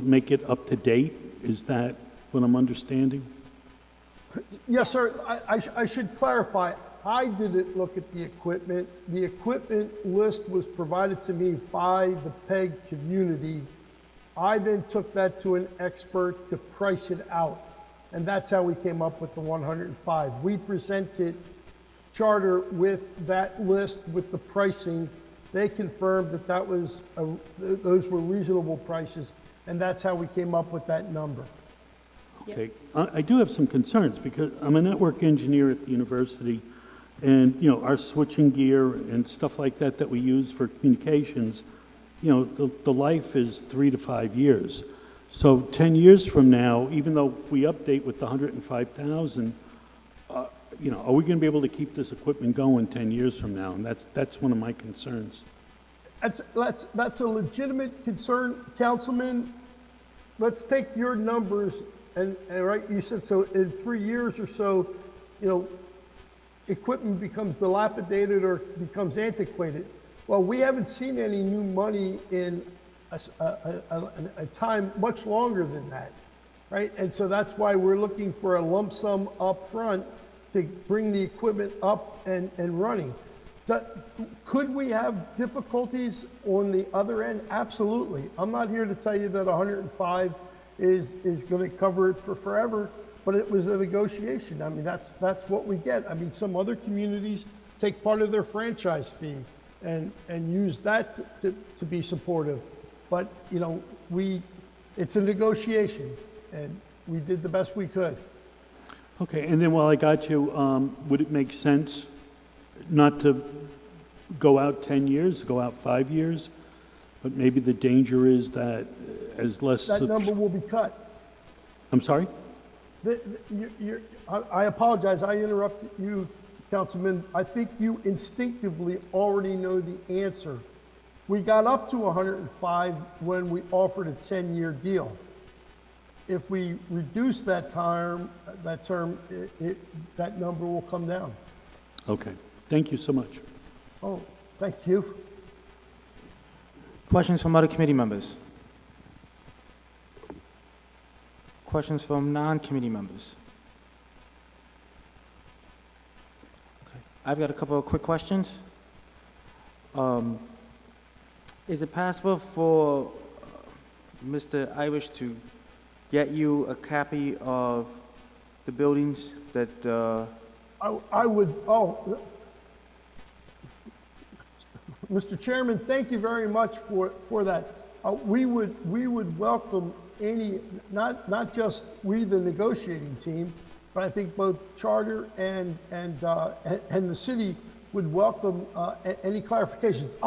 make it up to date? Is that what I'm understanding? Yes, sir. I should clarify. I didn't look at the equipment. The equipment list was provided to me by the PEG community. I then took that to an expert to price it out. And that's how we came up with the 105. We presented Charter with that list with the pricing. They confirmed that those were reasonable prices, and that's how we came up with that number. Okay. I do have some concerns because I'm a network engineer at the university, and, our switching gear and stuff like that we use for communications, the life is 3 to 5 years. So 10 years from now, even though if we update with the 105,000, are we going to be able to keep this equipment going 10 years from now? And that's one of my concerns. That's a legitimate concern, Councilman. Let's take your numbers and right, you said so in 3 years or so, equipment becomes dilapidated or becomes antiquated. Well, we haven't seen any new money in a time much longer than that, right? And so that's why we're looking for a lump sum up front to bring the equipment up and running. Could we have difficulties on the other end? Absolutely. I'm not here to tell you that 105 is going to cover it for forever, but it was a negotiation. I mean, that's what we get. I mean, some other communities take part of their franchise fee and use that to be supportive. But, it's a negotiation, and we did the best we could. Okay, and then while I got you, would it make sense not to go out 10 years, go out 5 years? But maybe the danger is that as less... That number will be cut. I'm sorry? I apologize, I interrupted you, Councilman. I think you instinctively already know the answer. We got up to 105 when we offered a 10-year deal. If we reduce that term, that number will come down. Okay, thank you so much. Oh, thank you. Questions from other committee members? Questions from non-committee members? Okay. I've got a couple of quick questions. Is it possible for Mr. Irish to get you a copy of the buildings that... I would, Mr. Chairman, thank you very much for that. We would welcome any, not just we, the negotiating team, but I think both Charter and the city would welcome any clarifications.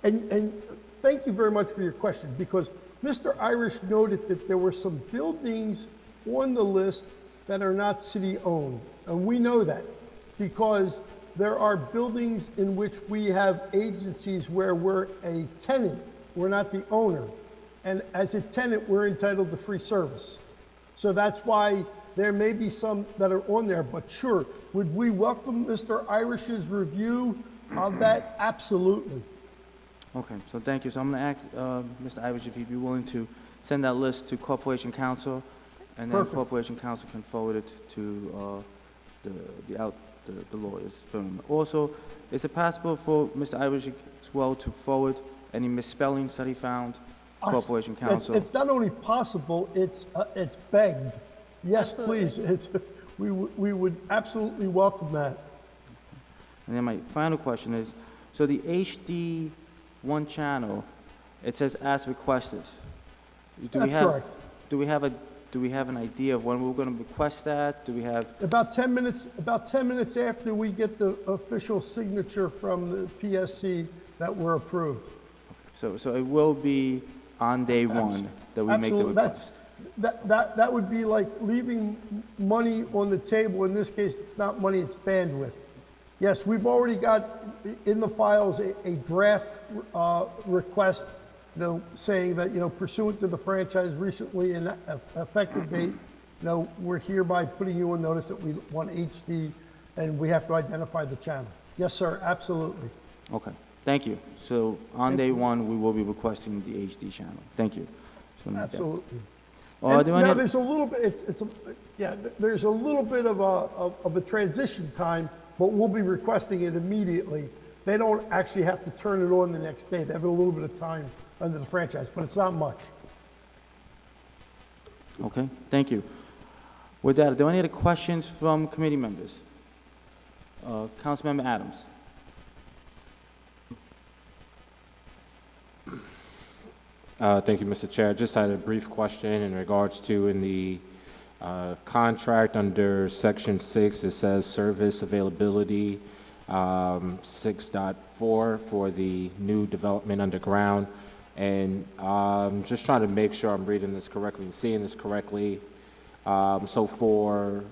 And thank you very much for your question, because Mr. Irish noted that there were some buildings on the list that are not city-owned, and we know that because there are buildings in which we have agencies where we're a tenant, we're not the owner, and as a tenant, we're entitled to free service. So that's why there may be some that are on there, but sure, would we welcome Mr. Irish's review of that? Absolutely. Okay, so thank you. So I'm going to ask Mr. Irish if he'd be willing to send that list to Corporation Counsel, and then Perfect. Corporation Counsel can forward it to the lawyers. Also, is it possible for Mr. Irish as well to forward any misspellings that he found to Corporation Counsel? It's not only possible, it's begged. Yes, please. We would absolutely welcome that. And then my final question is, so the HD one channel, it says as requested. That's correct. Do we have an idea of when we're going to request that? Do we have? About 10 minutes after we get the official signature from the PSC that we're approved. So it will be on day one that we make the request. That would be like leaving money on the table. In this case, it's not money, it's bandwidth. Yes, we've already got in the files a draft request, saying that, pursuant to the franchise recently and effective date, we're hereby putting you on notice that we want HD and we have to identify the channel. Yes, sir, absolutely. Okay, thank you. So on day one, we will be requesting the HD channel. Thank you. Just wanna make that- Absolutely. Do I Now, need- there's a little bit, there's a little bit of a transition time, but we'll be requesting it immediately. They don't actually have to turn it on the next day. They have a little bit of time under the franchise, but it's not much. Okay, thank you. With that, are there any other questions from committee members? Councilmember Adams. Thank you, Mr. Chair. Just had a brief question in regards to in the contract under Section 6, it says service availability 6.4 for the new development underground. And just trying to make sure I'm reading this correctly and seeing this correctly. So for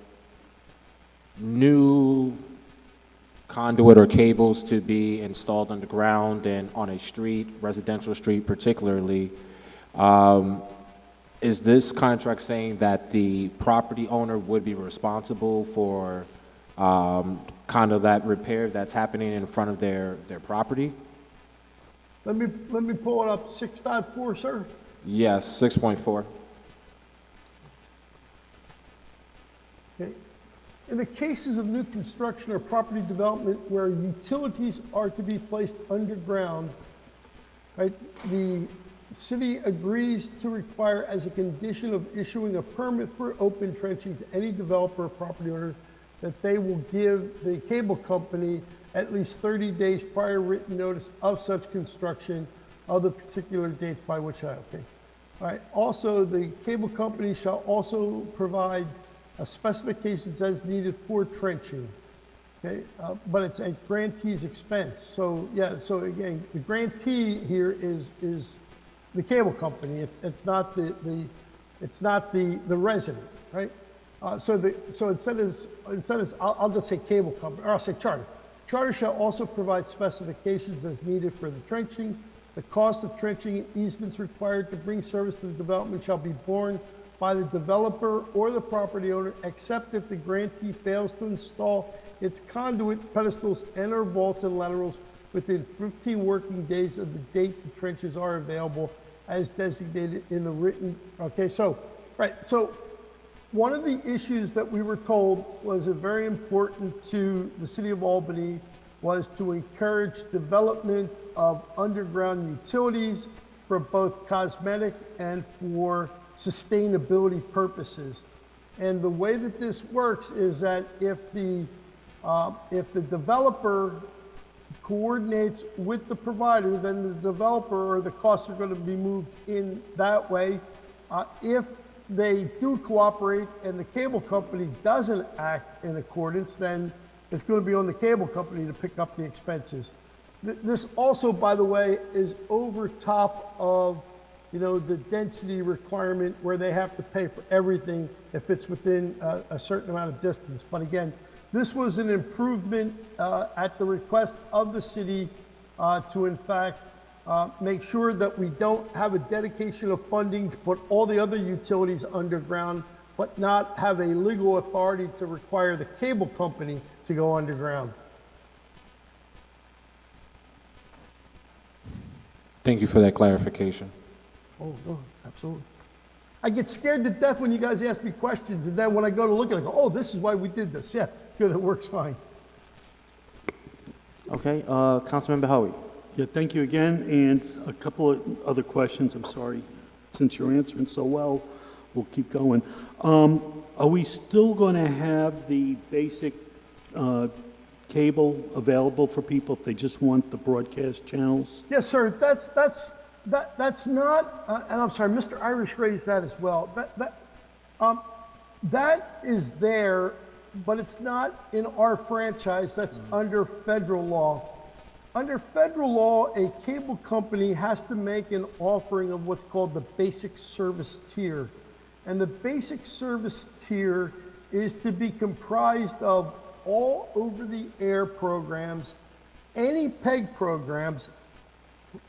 new conduit or cables to be installed underground and on a street, residential street particularly, is this contract saying that the property owner would be responsible for kind of that repair that's happening in front of their property? Let me pull it up, 6.4, sir. Yes, 6.4. Okay. In the cases of new construction or property development where utilities are to be placed underground, right, the city agrees to require as a condition of issuing a permit for open trenching to any developer or property owner that they will give the cable company at least 30 days prior written notice of such construction of the particular dates by which okay. All right. Also, the cable company shall also provide specifications as needed for trenching. Okay, but it's at grantee's expense. So yeah. So again, the grantee here is the cable company. It's not the resident, right? So instead of I'll just say cable company, or I'll say charter. Charter shall also provide specifications as needed for the trenching. The cost of trenching and easements required to bring service to the development shall be borne by the developer or the property owner, except if the grantee fails to install its conduit, pedestals, and or vaults and laterals within 15 working days of the date the trenches are available as designated in the written, okay, so, right, so one of the issues that we were told was very important to the city of Albany was to encourage development of underground utilities for both cosmetic and for sustainability purposes. And the way that this works is that if the developer coordinates with the provider, then the developer or the costs are going to be moved in that way. If they do cooperate and the cable company doesn't act in accordance, then it's going to be on the cable company to pick up the expenses. This also, by the way, is over top of, the density requirement where they have to pay for everything if it's within a certain amount of distance. But again, this was an improvement at the request of the city to, in fact, make sure that we don't have a dedication of funding to put all the other utilities underground, but not have a legal authority to require the cable company to go underground. Thank you for that clarification. Oh, no, absolutely. I get scared to death when you guys ask me questions, and then when I go to look at it, I go, oh, this is why we did this. Yeah, good, it works fine. Okay, Councilmember Howie. Yeah, thank you again, and a couple of other questions, I'm sorry. Since you're answering so well, we'll keep going. Are we still going to have the basic cable available for people if they just want the broadcast channels? Yes, sir, that's not, and I'm sorry, Mr. Irish raised that as well. That is there, but it's not in our franchise. That's under federal law. Under federal law, a cable company has to make an offering of what's called the basic service tier. And the basic service tier is to be comprised of all over-the-air programs, any PEG programs,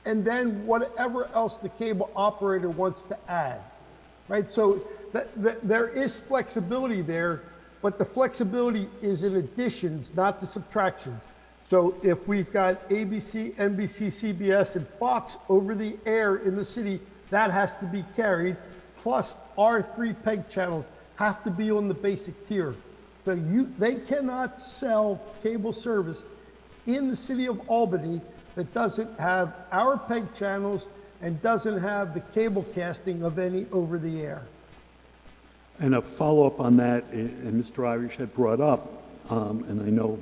and then whatever else the cable operator wants to add, right? So there is flexibility there, but the flexibility is in additions, not the subtractions. So if we've got ABC, NBC, CBS, and Fox over the air in the city, that has to be carried, plus our 3 PEG channels have to be on the basic tier. So they cannot sell cable service in the city of Albany that doesn't have our PEG channels and doesn't have the cable casting of any over the air. And a follow-up on that, and Mr. Irish had brought up, and I know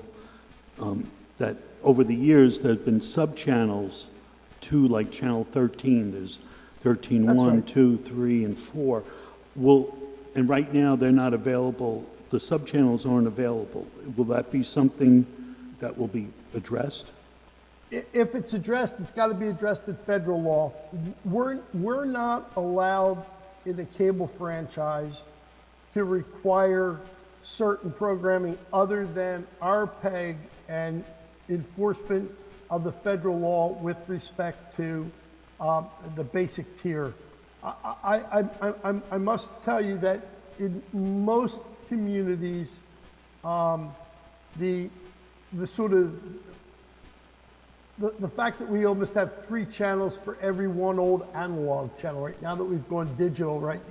that over the years, there's been sub-channels to like Channel 13. There's 13, That's 1, right. 2, 3, and 4. And right now, they're not available. The sub-channels aren't available. Will that be something that will be addressed? If it's addressed, it's got to be addressed in federal law. We're not allowed in a cable franchise to require certain programming other than our PEG and enforcement of the federal law with respect to the basic tier. I must tell you that in most communities, the sort of the fact that we almost have 3 channels for every one old analog channel, right? Now that we've gone digital, right?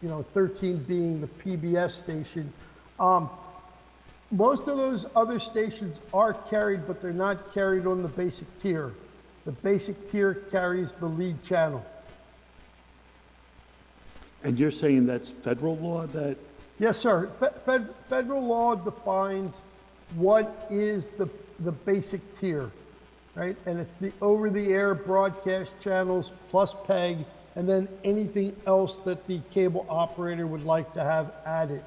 You know, 13 being the PBS station. Most of those other stations are carried, but they're not carried on the basic tier. The basic tier carries the lead channel. And you're saying that's federal law that? Yes, sir. Federal law defines what is the basic tier, right? And it's the over-the-air broadcast channels plus PEG, and then anything else that the cable operator would like to have added.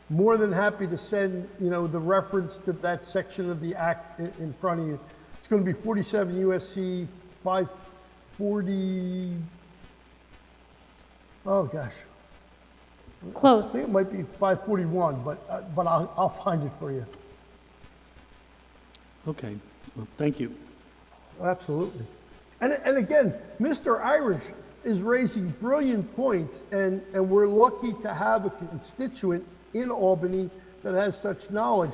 More than happy to send, you know, the reference to that section of the act in front of you. It's going to be 47 USC 540. Oh gosh. I Close. think it might be 541, but I'll find it for you. Okay, well, thank you. Absolutely. And again, Mr. Irish is raising brilliant points, and we're lucky to have a constituent in Albany that has such knowledge.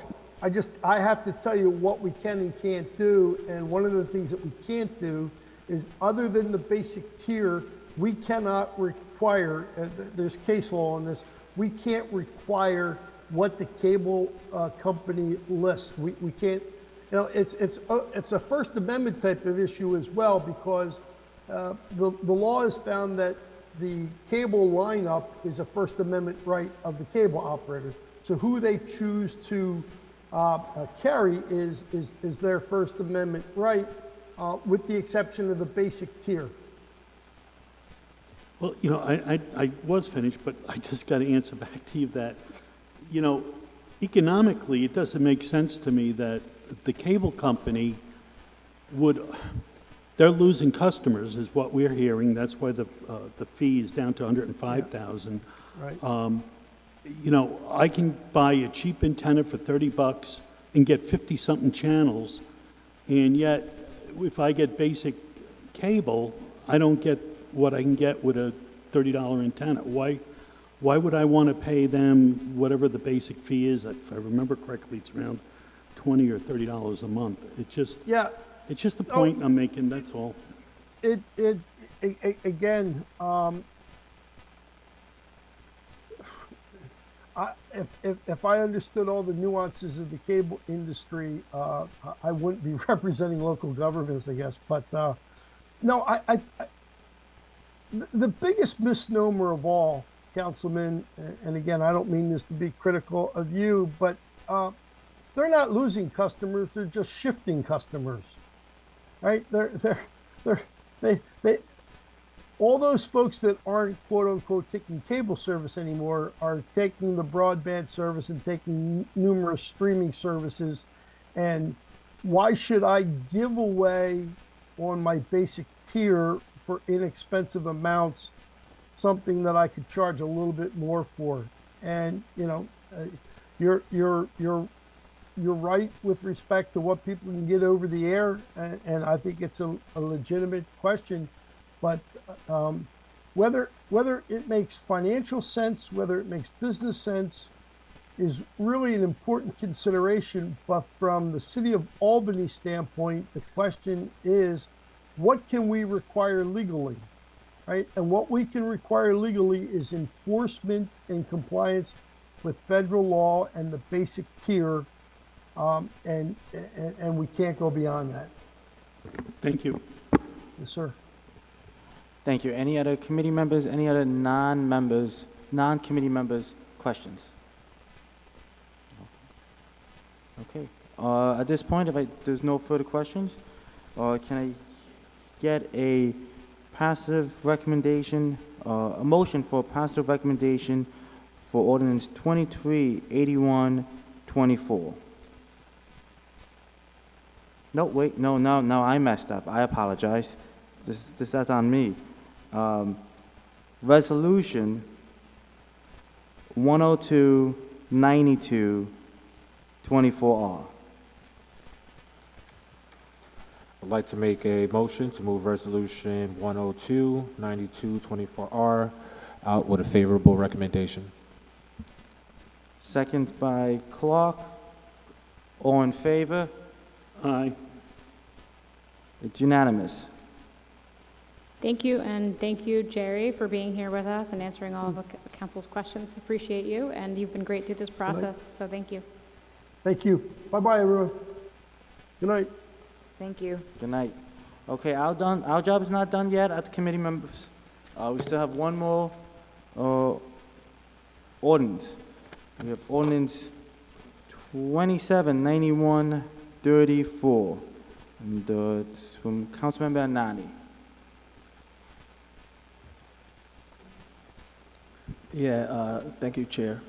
I have to tell you what we can and can't do, and one of the things that we can't do is, other than the basic tier, we cannot require, there's case law on this, we can't require what the cable company lists. We can't, you know, it's a First Amendment type of issue as well, because the law has found that the cable lineup is a First Amendment right of the cable operator. So who they choose to carry is their First Amendment right, with the exception of the basic tier. Well, you know, I was finished, but I just got to answer back to you that, you know, economically, it doesn't make sense to me that the cable company they're losing customers, is what we're hearing. That's why the fee is down to 105,000. Right. You know, I can buy a cheap antenna for $30 and get 50-something channels, and yet if I get basic cable, I don't get what I can get with a $30 antenna. Why would I want to pay them whatever the basic fee is? If I remember correctly, it's around $20 or $30 a month. It's just the point I'm making, that's all. Again, if I understood all the nuances of the cable industry, I wouldn't be representing local governments, I guess. But no, the biggest misnomer of all, Councilman, and again, I don't mean this to be critical of you, but they're not losing customers; they're just shifting customers, right? They all those folks that aren't quote unquote taking cable service anymore are taking the broadband service and taking numerous streaming services. And why should I give away on my basic tier for inexpensive amounts something that I could charge a little bit more for? And you know, you're right with respect to what people can get over the air, and I think it's a legitimate question. But whether it makes financial sense, whether it makes business sense, is really an important consideration. But from the city of Albany standpoint, the question is, what can we require legally, right? And what we can require legally is enforcement and compliance with federal law and the basic tier, and we can't go beyond that. Thank you. Yes, sir. Thank you. Any other committee members, any other non-committee members, questions? Okay. At this point, there's no further questions, can I get a passive recommendation, a motion for a passive recommendation for ordinance 238124? No, wait, no, I messed up. I apologize. That's on me. Resolution 1029224R. I'd like to make a motion to move resolution 102-9224R out with a favorable recommendation. Second by Clark. All in favor? Aye. It's unanimous. Thank you, and thank you, Jerry, for being here with us and answering all of the council's questions. Appreciate you, and you've been great through this process, so thank you. Thank you. Bye-bye, everyone. Good night. Thank you. Good night. Okay, our job is not done yet at the committee members. We still have one more ordinance. We have ordinance 279134, and it's from Councilmember Anani. Yeah, thank you, Chair.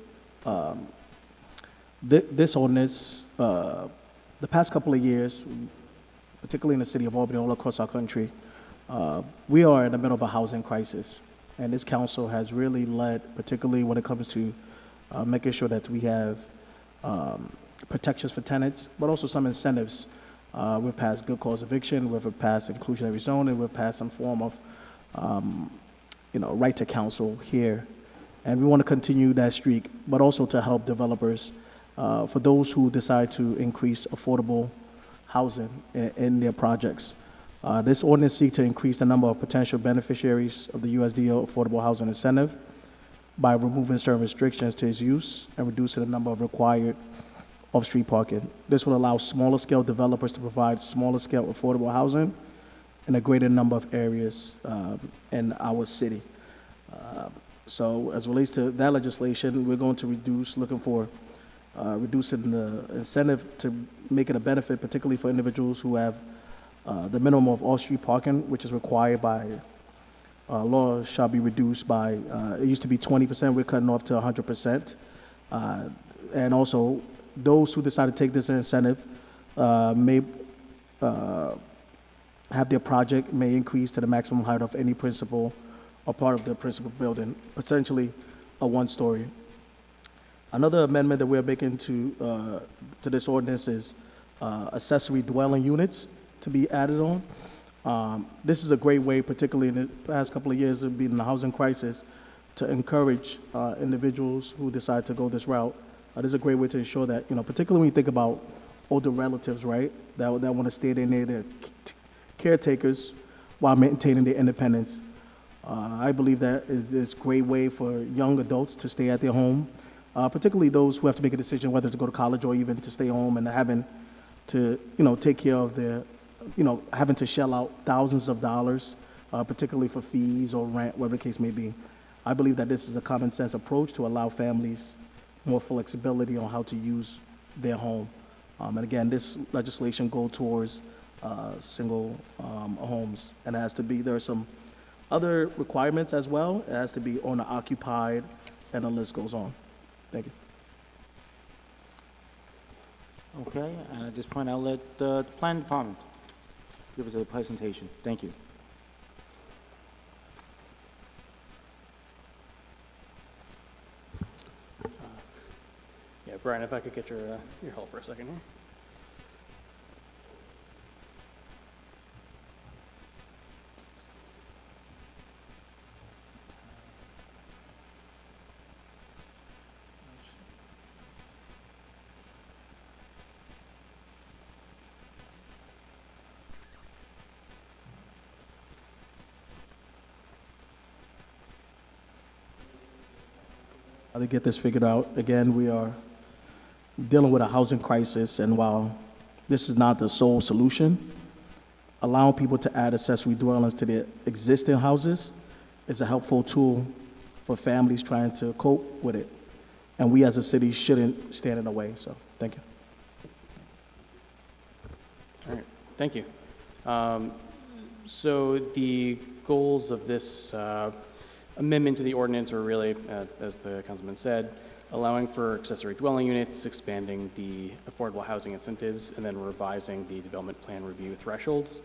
This ordinance, the past couple of years, particularly in the city of Albany, all across our country, we are in the middle of a housing crisis. And this council has really led, particularly when it comes to making sure that we have protections for tenants, but also some incentives. We've passed good cause eviction, we've passed inclusionary zoning, we've passed some form of right to counsel here. And we want to continue that streak, but also to help developers, for those who decide to increase affordable housing in their projects. This ordinance seeks to increase the number of potential beneficiaries of the USDO Affordable Housing Incentive by removing certain restrictions to its use and reducing the number of required off-street parking. This will allow smaller scale developers to provide smaller scale affordable housing in a greater number of areas in our city. So as it relates to that legislation, we're going to reducing the incentive to make it a benefit, particularly for individuals who have the minimum of off-street parking, which is required by law, shall be reduced by, it used to be 20%, we're cutting off to 100%. And also, those who decide to take this incentive may have their project may increase to the maximum height of any principal or part of the principal building, potentially a one-story. Another amendment that we're making to this ordinance is accessory dwelling units to be added on. This is a great way, particularly in the past couple of years of being in the housing crisis, to encourage individuals who decide to go this route. This is a great way to ensure that, particularly when you think about older relatives, right, that want to stay there near their caretakers while maintaining their independence. I believe that is a great way for young adults to stay at their home, particularly those who have to make a decision whether to go to college or even to stay home and having to, take care of their, having to shell out thousands of dollars, particularly for fees or rent, whatever the case may be. I believe that this is a common sense approach to allow families more flexibility on how to use their home. And again, this legislation goes towards single homes, and it has to be, there are some other requirements as well. It has to be owner occupied, and the list goes on. Thank you. Okay, and at this point, I'll let the planning department give us a presentation. Thank you. Yeah, Brian, if I could get your help for a second here. to get this figured out. Again, we are dealing with a housing crisis, and while this is not the sole solution, allowing people to add accessory dwellings to their existing houses is a helpful tool for families trying to cope with it. And we as a city shouldn't stand in the way, so thank you. All right, thank you. So the goals of this amendment to the ordinance are really, as the councilman said, allowing for accessory dwelling units, expanding the affordable housing incentives, and then revising the development plan review thresholds,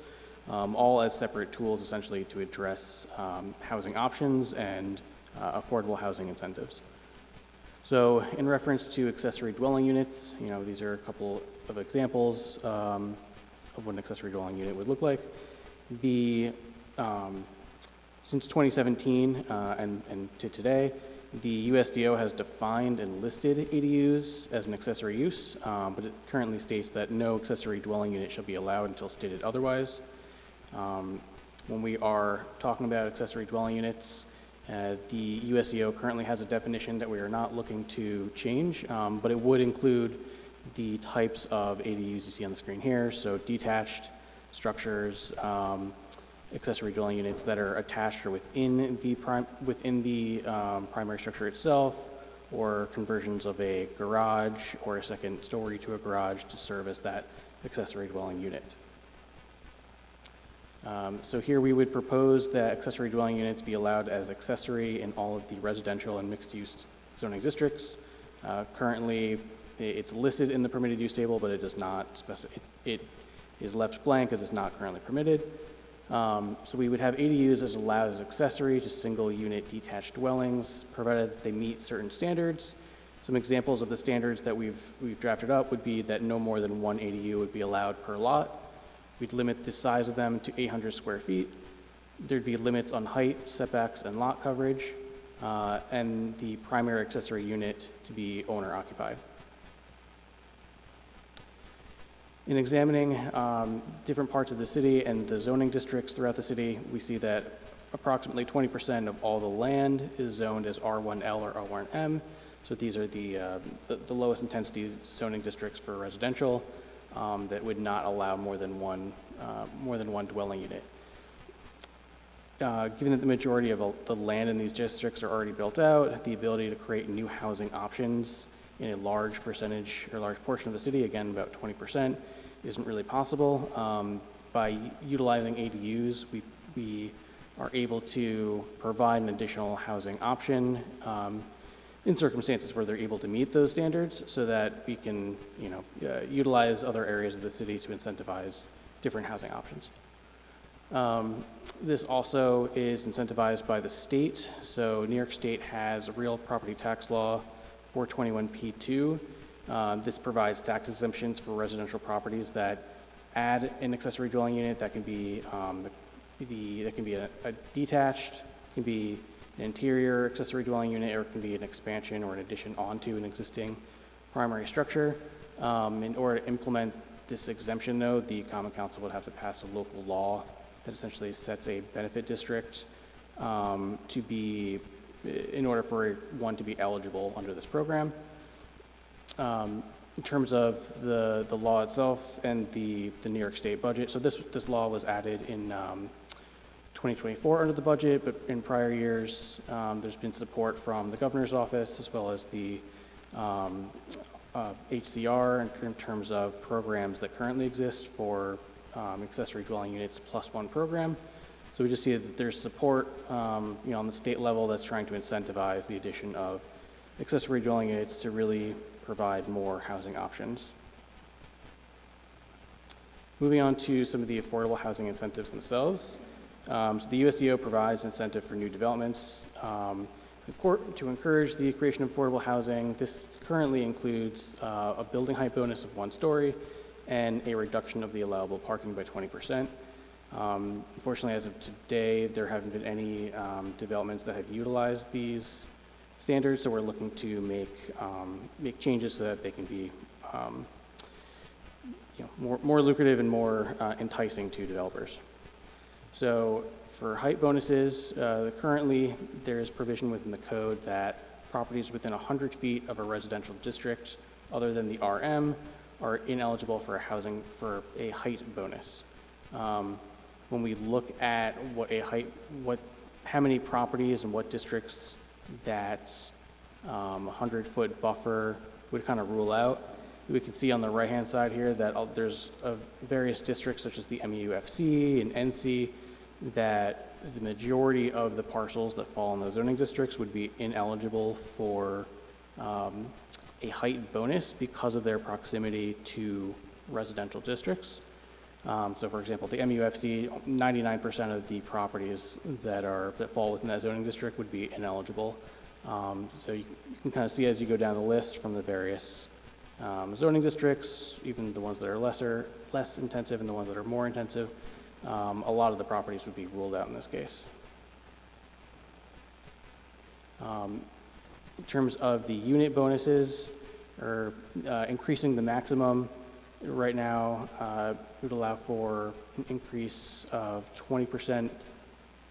all as separate tools essentially to address housing options and affordable housing incentives. So in reference to accessory dwelling units, these are a couple of examples of what an accessory dwelling unit would look like. Since 2017 and to today, the USDO has defined and listed ADUs as an accessory use, but it currently states that no accessory dwelling unit shall be allowed until stated otherwise. When we are talking about accessory dwelling units, the USDO currently has a definition that we are not looking to change, but it would include the types of ADUs you see on the screen here, so detached structures, accessory dwelling units that are attached or within the primary structure itself, or conversions of a garage or a second story to a garage to serve as that accessory dwelling unit. So here we would propose that accessory dwelling units be allowed as accessory in all of the residential and mixed-use zoning districts. Currently, it's listed in the permitted use table, but it does not specify. It is left blank as it's not currently permitted. So we would have ADUs as allowed as accessory to single unit detached dwellings, provided that they meet certain standards. Some examples of the standards that we've drafted up would be that no more than one ADU would be allowed per lot. We'd limit the size of them to 800 square feet. There'd be limits on height, setbacks, and lot coverage, and the primary accessory unit to be owner occupied. In examining different parts of the city and the zoning districts throughout the city, we see that approximately 20% of all the land is zoned as R1L or R1M. So these are the lowest intensity zoning districts for residential that would not allow more than one dwelling unit. Given that the majority of the land in these districts are already built out, the ability to create new housing options in a large percentage or large portion of the city, again about 20%, isn't really possible. By utilizing ADUs, we are able to provide an additional housing option in circumstances where they're able to meet those standards, so that we can utilize other areas of the city to incentivize different housing options. This also is incentivized by the state. So New York State has a real property tax law 421P2. This provides tax exemptions for residential properties that add an accessory dwelling unit. That can be a detached, can be an interior accessory dwelling unit, or it can be an expansion or an addition onto an existing primary structure. In order to implement this exemption, though, the Common Council would have to pass a local law that essentially sets a benefit district to be, in order for one to be eligible under this program. In terms of the law itself and the New York State budget, so this law was added in 2024 under the budget, but in prior years, there's been support from the governor's office as well as the HCR in terms of programs that currently exist for accessory dwelling units +1 program. So we just see that there's support, on the state level that's trying to incentivize the addition of accessory dwelling units to really provide more housing options. Moving on to some of the affordable housing incentives themselves. So the USDO provides incentive for new developments to encourage the creation of affordable housing. This currently includes a building height bonus of 1 story and a reduction of the allowable parking by 20%. Unfortunately, as of today, there haven't been any developments that have utilized these standards, so we're looking to make changes so that they can be more lucrative and more enticing to developers. So for height bonuses, currently there's provision within the code that properties within 100 feet of a residential district other than the RM are ineligible for a height bonus. When we look at how many properties and what districts that 100-foot buffer would kind of rule out, we can see on the right-hand side here that there's various districts such as the MUFC and NC that the majority of the parcels that fall in those zoning districts would be ineligible for a height bonus because of their proximity to residential districts. So for example, the MUFC, 99% of the properties that fall within that zoning district would be ineligible. So you can kind of see as you go down the list from the various zoning districts, even the ones that are less intensive and the ones that are more intensive, a lot of the properties would be ruled out in this case. In terms of the unit bonuses, or increasing the maximum, right now would allow for an increase of 20%,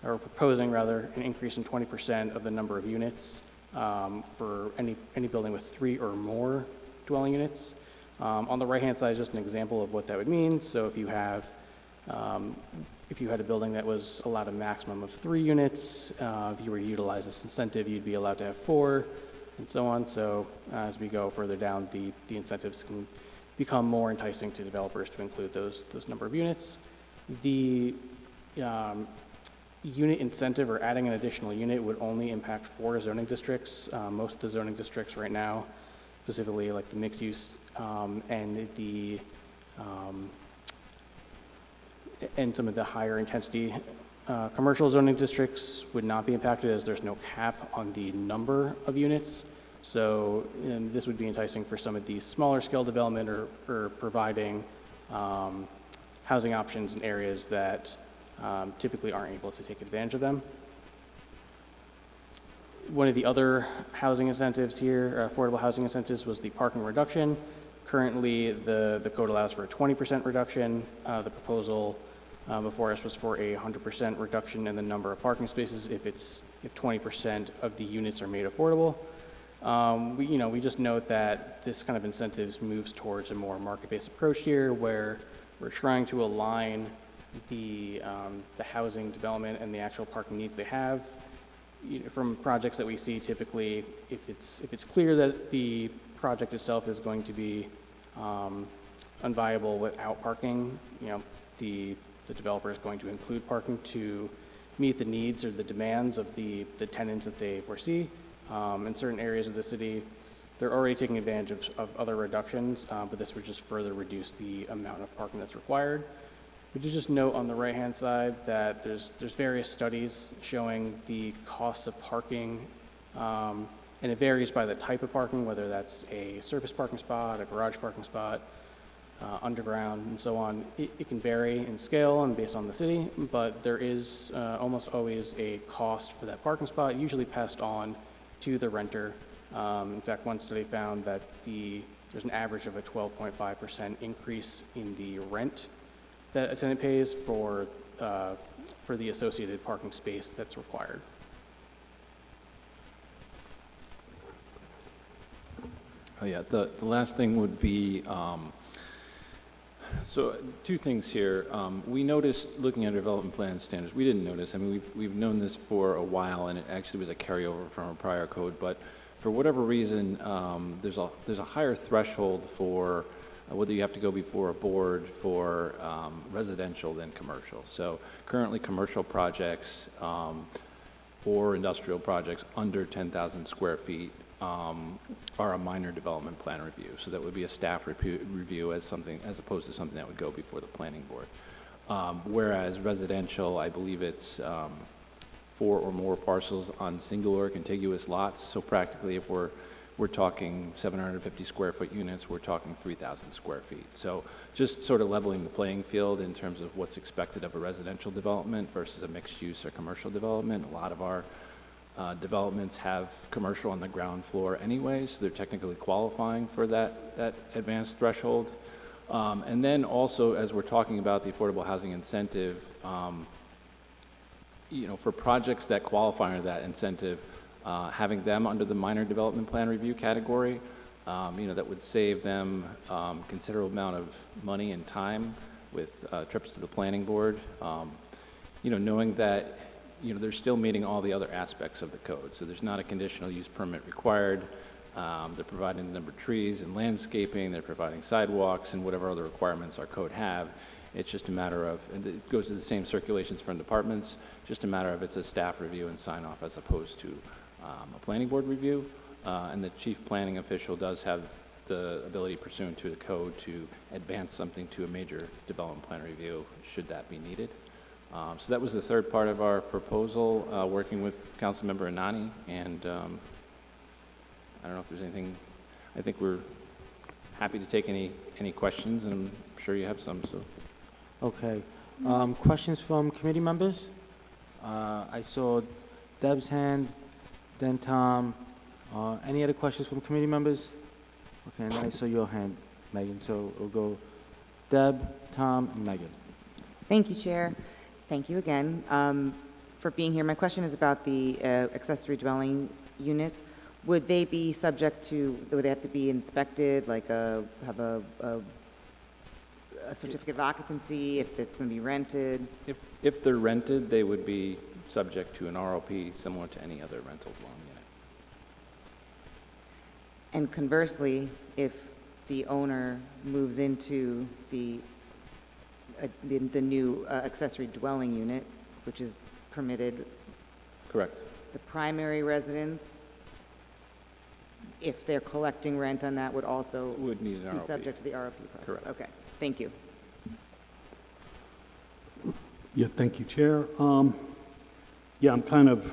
or proposing rather, an increase in 20% of the number of units for any building with 3 or more dwelling units. On the right-hand side is just an example of what that would mean. So if you had a building that was allowed a maximum of 3 units, if you were to utilize this incentive, you'd be allowed to have 4, and so on. So as we go further down, the incentives can become more enticing to developers to include those number of units. The unit incentive, or adding an additional unit, would only impact 4 zoning districts. Most of the zoning districts right now, specifically like the mixed use and some of the higher intensity commercial zoning districts would not be impacted, as there's no cap on the number of units. So this would be enticing for some of these smaller scale development or providing housing options in areas that typically aren't able to take advantage of them. One of the other housing incentives here, affordable housing incentives, was the parking reduction. Currently, the code allows for a 20% reduction. The proposal before us was for a 100% reduction in the number of parking spaces if 20% of the units are made affordable. We just note that this kind of incentives moves towards a more market-based approach here, where we're trying to align the housing development and the actual parking needs they have. From projects that we see, typically, if it's clear that the project itself is going to be unviable without parking, the developer is going to include parking to meet the needs or the demands of the tenants that they foresee. In certain areas of the city, they're already taking advantage of other reductions, but this would just further reduce the amount of parking that's required. Would you just note on the right-hand side that there's various studies showing the cost of parking, and it varies by the type of parking, whether that's a surface parking spot, a garage parking spot, underground, and so on. It can vary in scale and based on the city, but there is almost always a cost for that parking spot, usually passed on to the renter. In fact, one study found that there's an average of a 12.5% increase in the rent that a tenant pays for the associated parking space that's required. Oh yeah, the last thing would be, so 2 things here. We noticed, looking at development plan standards, we didn't notice, I mean, we've known this for a while, and it actually was a carryover from a prior code, but for whatever reason, there's a higher threshold for whether you have to go before a board for residential than commercial. So currently commercial projects or industrial projects under 10,000 square feet are a minor development plan review. So that would be a staff review as opposed to something that would go before the planning board. Whereas residential, I believe it's 4 or more parcels on single or contiguous lots. So practically, if we're talking 750 square foot units, we're talking 3,000 square feet. So just sort of leveling the playing field in terms of what's expected of a residential development versus a mixed use or commercial development. A lot of our developments have commercial on the ground floor anyways, so they're technically qualifying for that advanced threshold. And then also, as we're talking about the affordable housing incentive, for projects that qualify under that incentive, having them under the minor development plan review category, that would save them considerable amount of money and time with trips to the planning board. Knowing that, they're still meeting all the other aspects of the code. So there's not a conditional use permit required. They're providing the number of trees and landscaping. They're providing sidewalks and whatever other requirements our code have. It's just a matter of, and it goes to the same circulations from departments, just a matter of it's a staff review and sign off as opposed to a planning board review. And the chief planning official does have the ability pursuant to the code to advance something to a major development plan review should that be needed. So that was the third part of our proposal, working with Councilmember Anani, and I don't know if there's anything. I think we're happy to take any questions, and I'm sure you have some. So, Okay. Questions from committee members? I saw Deb's hand, then Tom. Any other questions from committee members? Okay, and then I saw your hand, Megan. So we'll go Deb, Tom, and Megan. Thank you, Chair. Thank you again for being here. My question is about the accessory dwelling units. Would they be subject to, would they have to be inspected, like have a certificate of occupancy if it's going to be rented? if they're rented, they would be subject to an ROP similar to any other rental dwelling unit. And conversely, if the owner moves into the new accessory dwelling unit, which is permitted, Correct. the primary residence, if they're collecting rent on that, would also Would need an be ROP. subject to the ROP process? Correct. Okay, thank you. Yeah, thank you, Chair. Yeah, I'm kind of,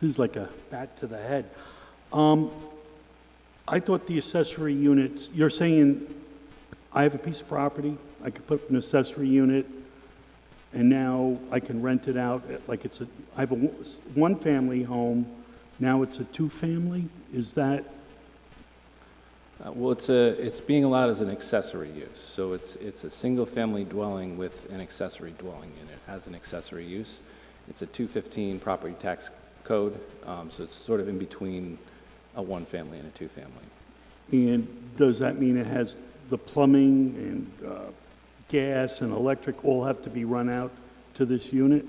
this is like a bat to the head. I thought the accessory units, you're saying I have a piece of property, I could put up an accessory unit, and now I can rent it out, like it's I have a one-family home, now it's a two-family? Is that, Well, it's being allowed as an accessory use. So it's a single-family dwelling with an accessory dwelling unit as an accessory use. It's a 215 property tax code, so it's sort of in between a one-family and a two-family. and does that mean it has the plumbing and gas and electric all have to be run out to this unit?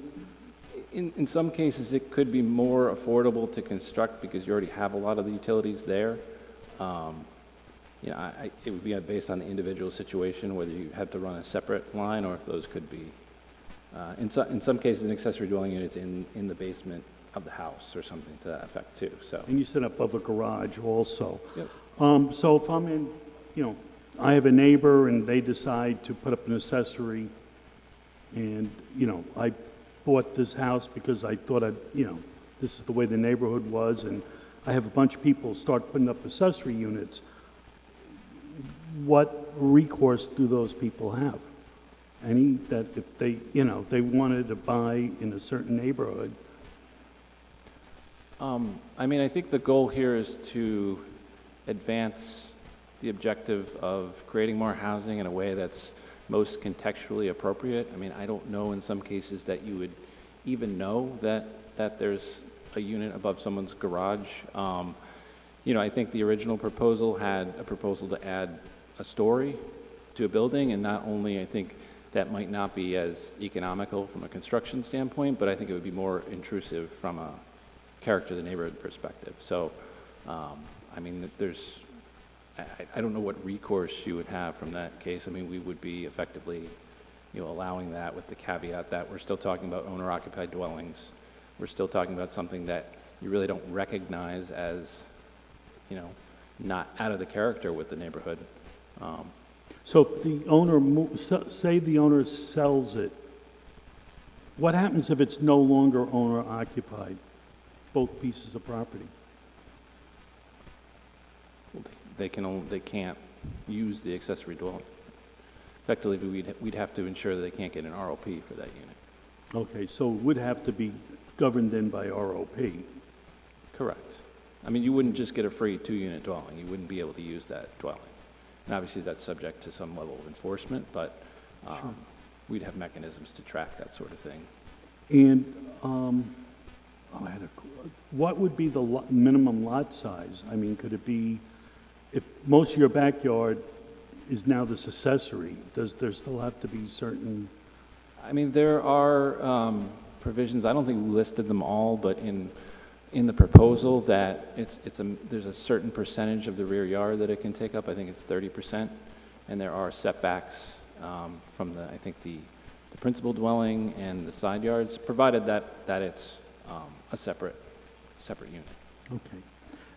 In some cases, it could be more affordable to construct because you already have a lot of the utilities there. It would be based on the individual situation, whether you have to run a separate line or if those could be. In some cases, an accessory dwelling unit's in the basement of the house or something to that effect too. So. And you set up of a garage also. Yep. So if I'm in, I have a neighbor and they decide to put up an accessory and, I bought this house because I thought this is the way the neighborhood was, and I have a bunch of people start putting up accessory units. What recourse do those people have? Any that if they, they wanted to buy in a certain neighborhood? I think the goal here is to advance the objective of creating more housing in a way that's most contextually appropriate. I don't know in some cases that you would even know that there's a unit above someone's garage. I think the original proposal had a proposal to add a story to a building, and not only I think that might not be as economical from a construction standpoint, but I think it would be intrusive from a character of the neighborhood perspective. So, I don't know what recourse you would have from that case. We would be effectively, allowing that with the caveat that we're still talking about owner-occupied dwellings. We're still talking about something that you really don't recognize as, not out of the character with the neighborhood. So if the owner, say the owner sells it, what happens if it's no longer owner-occupied, both pieces of property? They can't use the accessory dwelling. Effectively, we'd have to ensure that they can't get an ROP for that unit. Okay, so it would have to be governed then by ROP. Correct. You wouldn't just get a free 2-unit dwelling. You wouldn't be able to use that dwelling. And obviously, that's subject to some level of enforcement, but we'd have mechanisms to track that sort of thing. And oh, I had a, what would be the minimum lot size? I mean, could it be, if most of your backyard is now this accessory, does there still have to be certain? I mean, there are provisions, I don't think we listed them all, but in the proposal that there's a certain percentage of the rear yard that it can take up. I think it's 30%, and there are setbacks from I think the principal dwelling and the side yards, provided that it's a separate unit. Okay.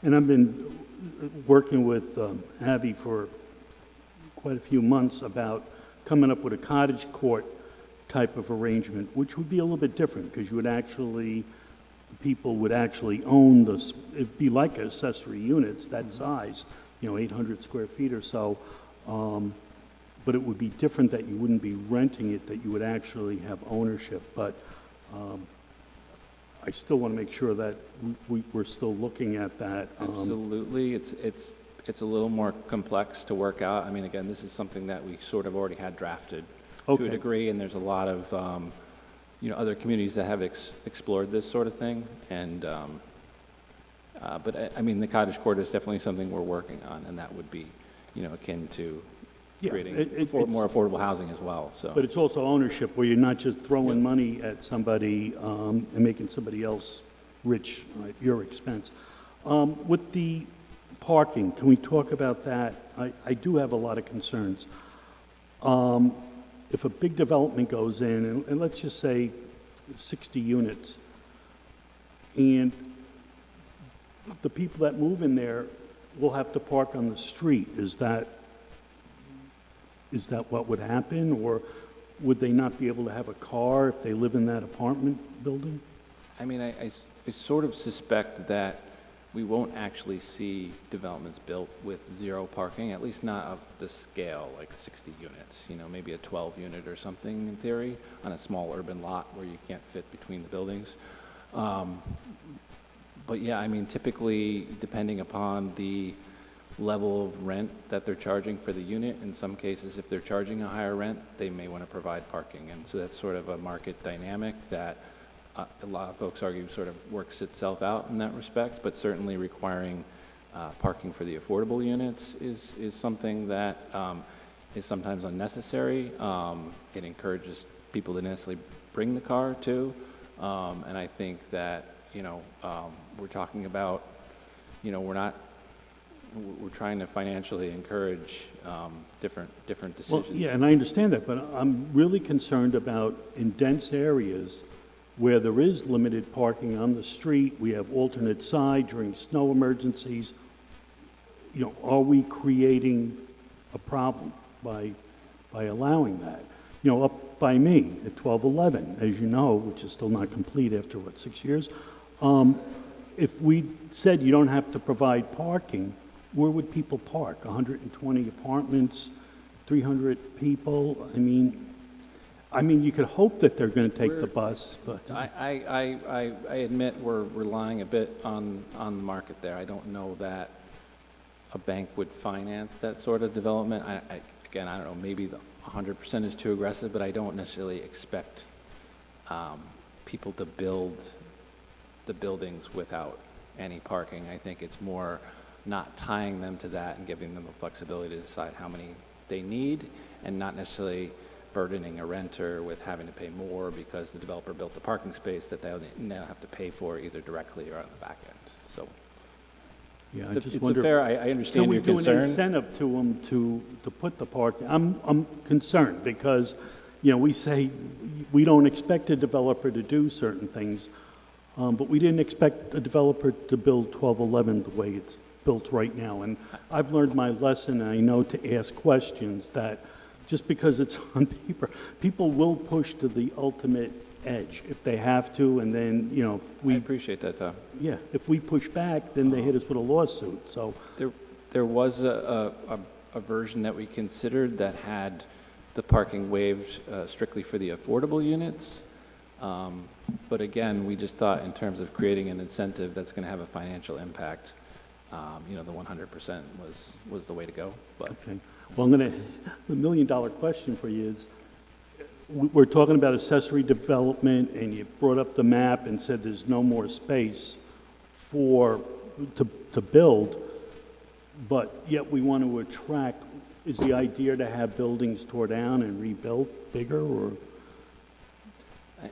And I've been working with Abby for quite a few months about coming up with a cottage court type of arrangement, which would be a little bit different because people would actually own it'd be like accessory units that size, 800 square feet or so. But it would be different that you wouldn't be renting it, that you would actually have ownership. But I still want to make sure that we're still looking at that. Absolutely. It's a little more complex to work out. I mean, again, this is something that we sort of already had drafted to a degree, and there's a lot of other communities that have explored this sort of thing. And but I mean, the cottage court is definitely something we're working on, and that would be akin to creating more affordable housing as well. So, but it's also ownership, where you're not just throwing money at somebody and making somebody else rich at your expense. With the parking, can we talk about that? I do have a lot of concerns. If a big development goes in, and let's just say 60 units, and the people that move in there will have to park on the street, is that what would happen, or would they not be able to have a car if they live in that apartment building? I mean, I sort of suspect that we won't actually see developments built with zero parking, at least not of the scale, like 60 units, maybe a 12 unit or something in theory on a small urban lot where you can't fit between the buildings. But yeah, I mean, typically, depending upon the level of rent that they're charging for the unit, in some cases, if they're charging a higher rent, they may want to provide parking. And so that's sort of a market dynamic that a lot of folks argue sort of works itself out in that respect, but certainly requiring parking for the affordable units is something that is sometimes unnecessary. It encourages people to necessarily bring the car too. And I think that, we're talking about, we're trying to financially encourage different decisions. Well, yeah, and I understand that, but I'm really concerned about in dense areas where there is limited parking on the street, we have alternate side during snow emergencies. Are we creating a problem by allowing that? Up by me at 1211, as you know, which is still not complete after, 6 years? If we said you don't have to provide parking, where would people park? 120 apartments, 300 people? I mean, you could hope that they're going to take the bus, but... I admit we're relying a bit on the market there. I don't know that a bank would finance that sort of development. Again, I don't know, maybe 100% is too aggressive, but I don't necessarily expect people to build the buildings without any parking. I think it's more not tying them to that and giving them the flexibility to decide how many they need, and not necessarily burdening a renter with having to pay more because the developer built a parking space that they now have to pay for either directly or on the back end. So yeah, it's a fair, I understand your concern. Can we do an incentive to them to put the parking? I'm concerned because, we say we don't expect a developer to do certain things, but we didn't expect a developer to build 1211 the way it's built right now. And I've learned my lesson, and I know to ask questions, that just because it's on paper, people will push to the ultimate edge if they have to, and then, I appreciate that, Tom. Yeah, if we push back, then they hit us with a lawsuit, so. There was a version that we considered that had the parking waived strictly for the affordable units. But again, we just thought in terms of creating an incentive that's going to have a financial impact, the 100% was the way to go. But Okay. Well, the $1 million question for you is, we're talking about accessory development, and you brought up the map and said there's no more space to build, but yet we want to attract, is the idea to have buildings tore down and rebuilt bigger, or?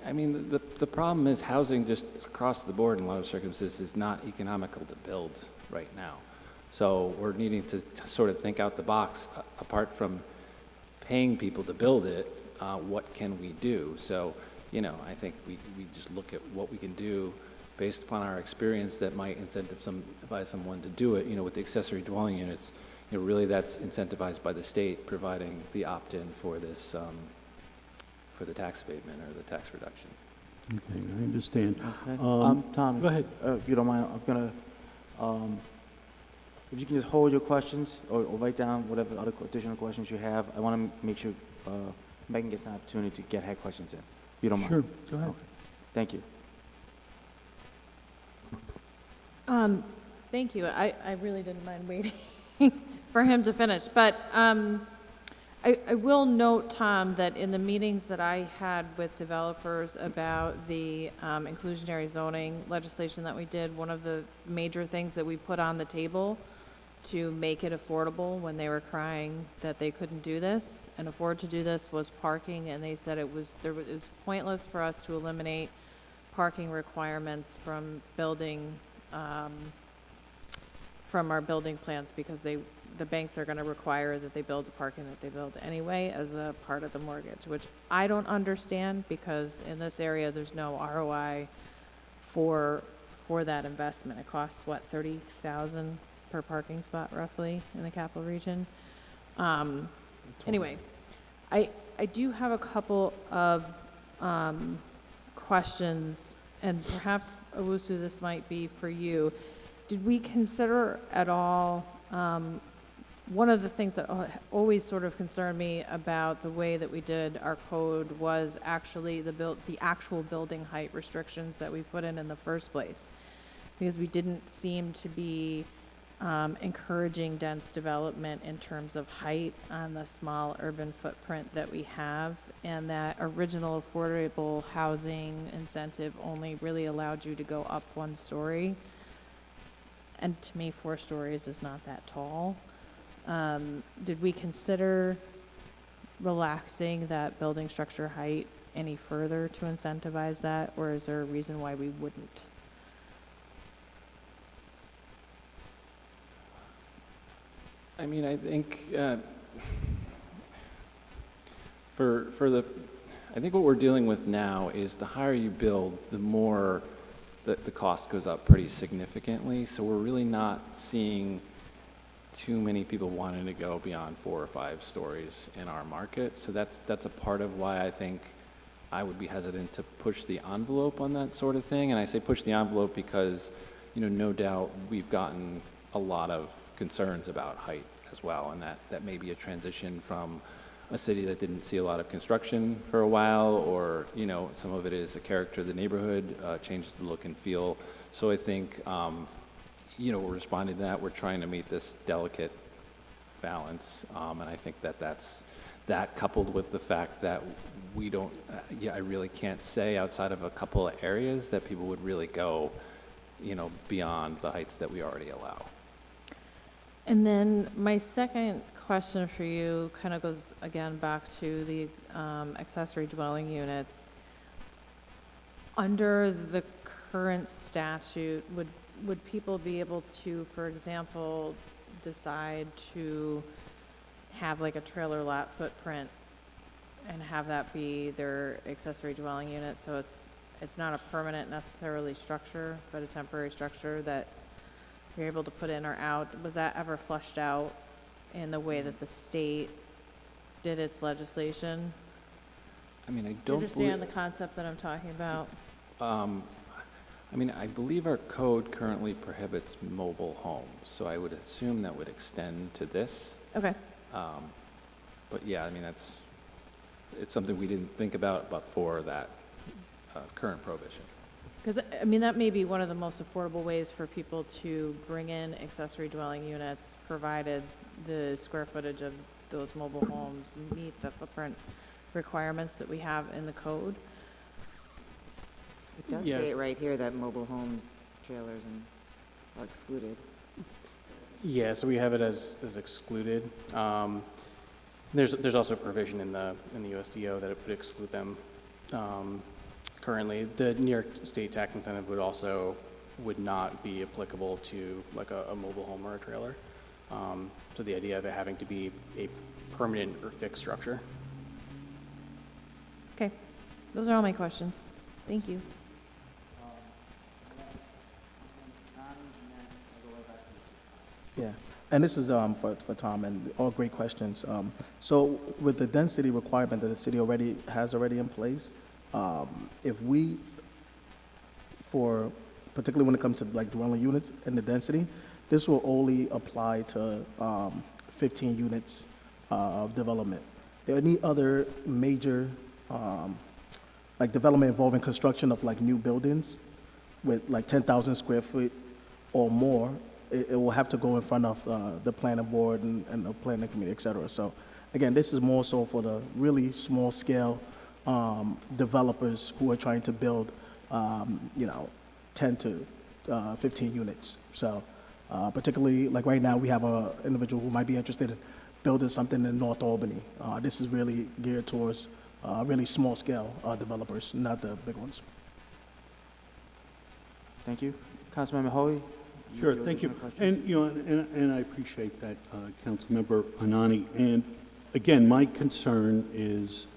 I mean, the problem is housing just across the board in a lot of circumstances is not economical to build right now. So we're needing to sort of think out the box, apart from paying people to build it, what can we do? So, you know, I think we just look at what we can do based upon our experience that might incentivize someone to do it. You know, with the accessory dwelling units, you know, really that's incentivized by the state providing the opt-in for this, for the tax abatement or the tax reduction. Okay, I understand. Okay. Tom, go ahead. If you don't mind, I'm gonna, if you can just hold your questions or write down whatever other additional questions you have. I want to make sure Megan gets an opportunity to get her questions in. If you don't mind. Sure, go ahead. Okay. Thank you. Thank you. I really didn't mind waiting for him to finish, but I will note, Tom, that in the meetings that I had with developers about the inclusionary zoning legislation that we did, one of the major things that we put on the table to make it affordable when they were crying that they couldn't do this and afford to do this was parking, and they said it was pointless for us to eliminate parking requirements from building from our building plans because the banks are going to require that they build the parking that they build anyway as a part of the mortgage, which I don't understand because in this area there's no ROI for that investment. It costs what, $30,000 per parking spot roughly in the capital region. Anyway, I do have a couple of questions, and perhaps Owusu, this might be for you. Did we consider at all one of the things that always sort of concerned me about the way that we did our code was actually the actual building height restrictions that we put in the first place, because we didn't seem to be encouraging dense development in terms of height on the small urban footprint that we have, and that original affordable housing incentive only really allowed you to go up 1 story. And to me, 4 stories is not that tall. Did we consider relaxing that building structure height any further to incentivize that, or is there a reason why we wouldn't? I mean, I think I think what we're dealing with now is the higher you build, the more the cost goes up pretty significantly. So we're really not seeing too many people wanting to go beyond 4 or 5 stories in our market. So that's a part of why I think I would be hesitant to push the envelope on that sort of thing. And I say push the envelope because, you know, no doubt we've gotten a lot of concerns about height as well, and that may be a transition from a city that didn't see a lot of construction for a while, or, you know, some of it is a character of the neighborhood, changes the look and feel. So I think, you know, we're responding to that. We're trying to meet this delicate balance, and I think that coupled with the fact that we don't, I really can't say outside of a couple of areas that people would really go, you know, beyond the heights that we already allow. And then my second question for you kind of goes again back to the accessory dwelling units. Under the current statute, would people be able to, for example, decide to have like a trailer lot footprint and have that be their accessory dwelling unit? So it's not a permanent necessarily structure, but a temporary structure that you're able to put in or out. Was that ever fleshed out in the way that the state did its legislation? I mean, I Do you don't understand the concept that I'm talking about? I mean, I believe our code currently prohibits mobile homes, so I would assume that would extend to this. Okay. But yeah, I mean, it's something we didn't think about for that current prohibition. Because, I mean, that may be one of the most affordable ways for people to bring in accessory dwelling units, provided the square footage of those mobile homes meet the footprint requirements that we have in the code. It does Yes. say it right here that mobile homes, trailers, are excluded. Yeah, so we have it as excluded. There's also provision in the USDO that it would exclude them. Currently, the New York State tax incentive would not be applicable to like a mobile home or a trailer. So the idea of it having to be a permanent or fixed structure. Okay, those are all my questions. Thank you. Yeah, and this is for Tom, and all great questions. So with the density requirement that the city has already in place, if we, particularly when it comes to like dwelling units and the density, this will only apply to 15 units of development. Any other major like development involving construction of like new buildings with like 10,000 square feet or more, it will have to go in front of the planning board and the planning committee, et cetera. So again, this is more so for the really small scale developers who are trying to build, 10 to 15 units. So particularly like right now, we have an individual who might be interested in building something in North Albany. This is really geared towards really small scale developers, not the big ones. Thank you. Councilmember Hoey? Sure, Your thank you. additional question? And I appreciate that, Councilmember Anani. And again, my concern is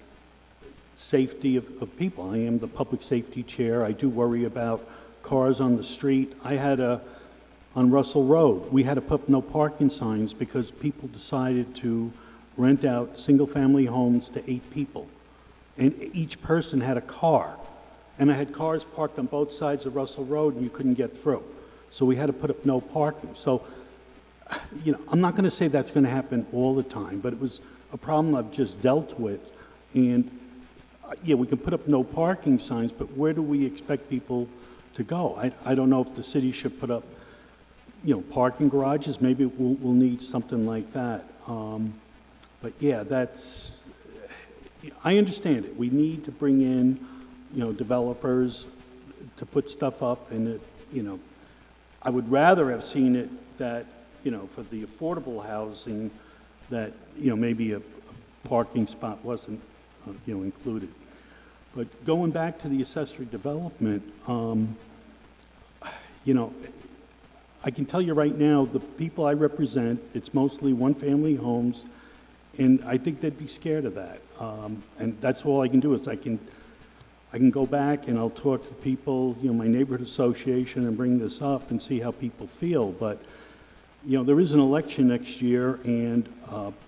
safety of people. I am the public safety chair. I do worry about cars on the street. On Russell Road, we had to put no parking signs because people decided to rent out single-family homes to 8 people. And each person had a car. And I had cars parked on both sides of Russell Road, and you couldn't get through. So we had to put up no parking. So, I'm not going to say that's going to happen all the time, but it was a problem I've just dealt with. And, yeah, we can put up no parking signs, but where do we expect people to go? I don't know if the city should put up, parking garages. Maybe we'll need something like that. But, yeah, I understand it. We need to bring in, developers to put stuff up, and I would rather have seen it that, for the affordable housing, that, maybe a parking spot wasn't, included. But going back to the accessory development, I can tell you right now, the people I represent, it's mostly one-family homes, and I think they'd be scared of that. And that's all I can do is I can go back and I'll talk to people, my neighborhood association, and bring this up and see how people feel. But, there is an election next year, and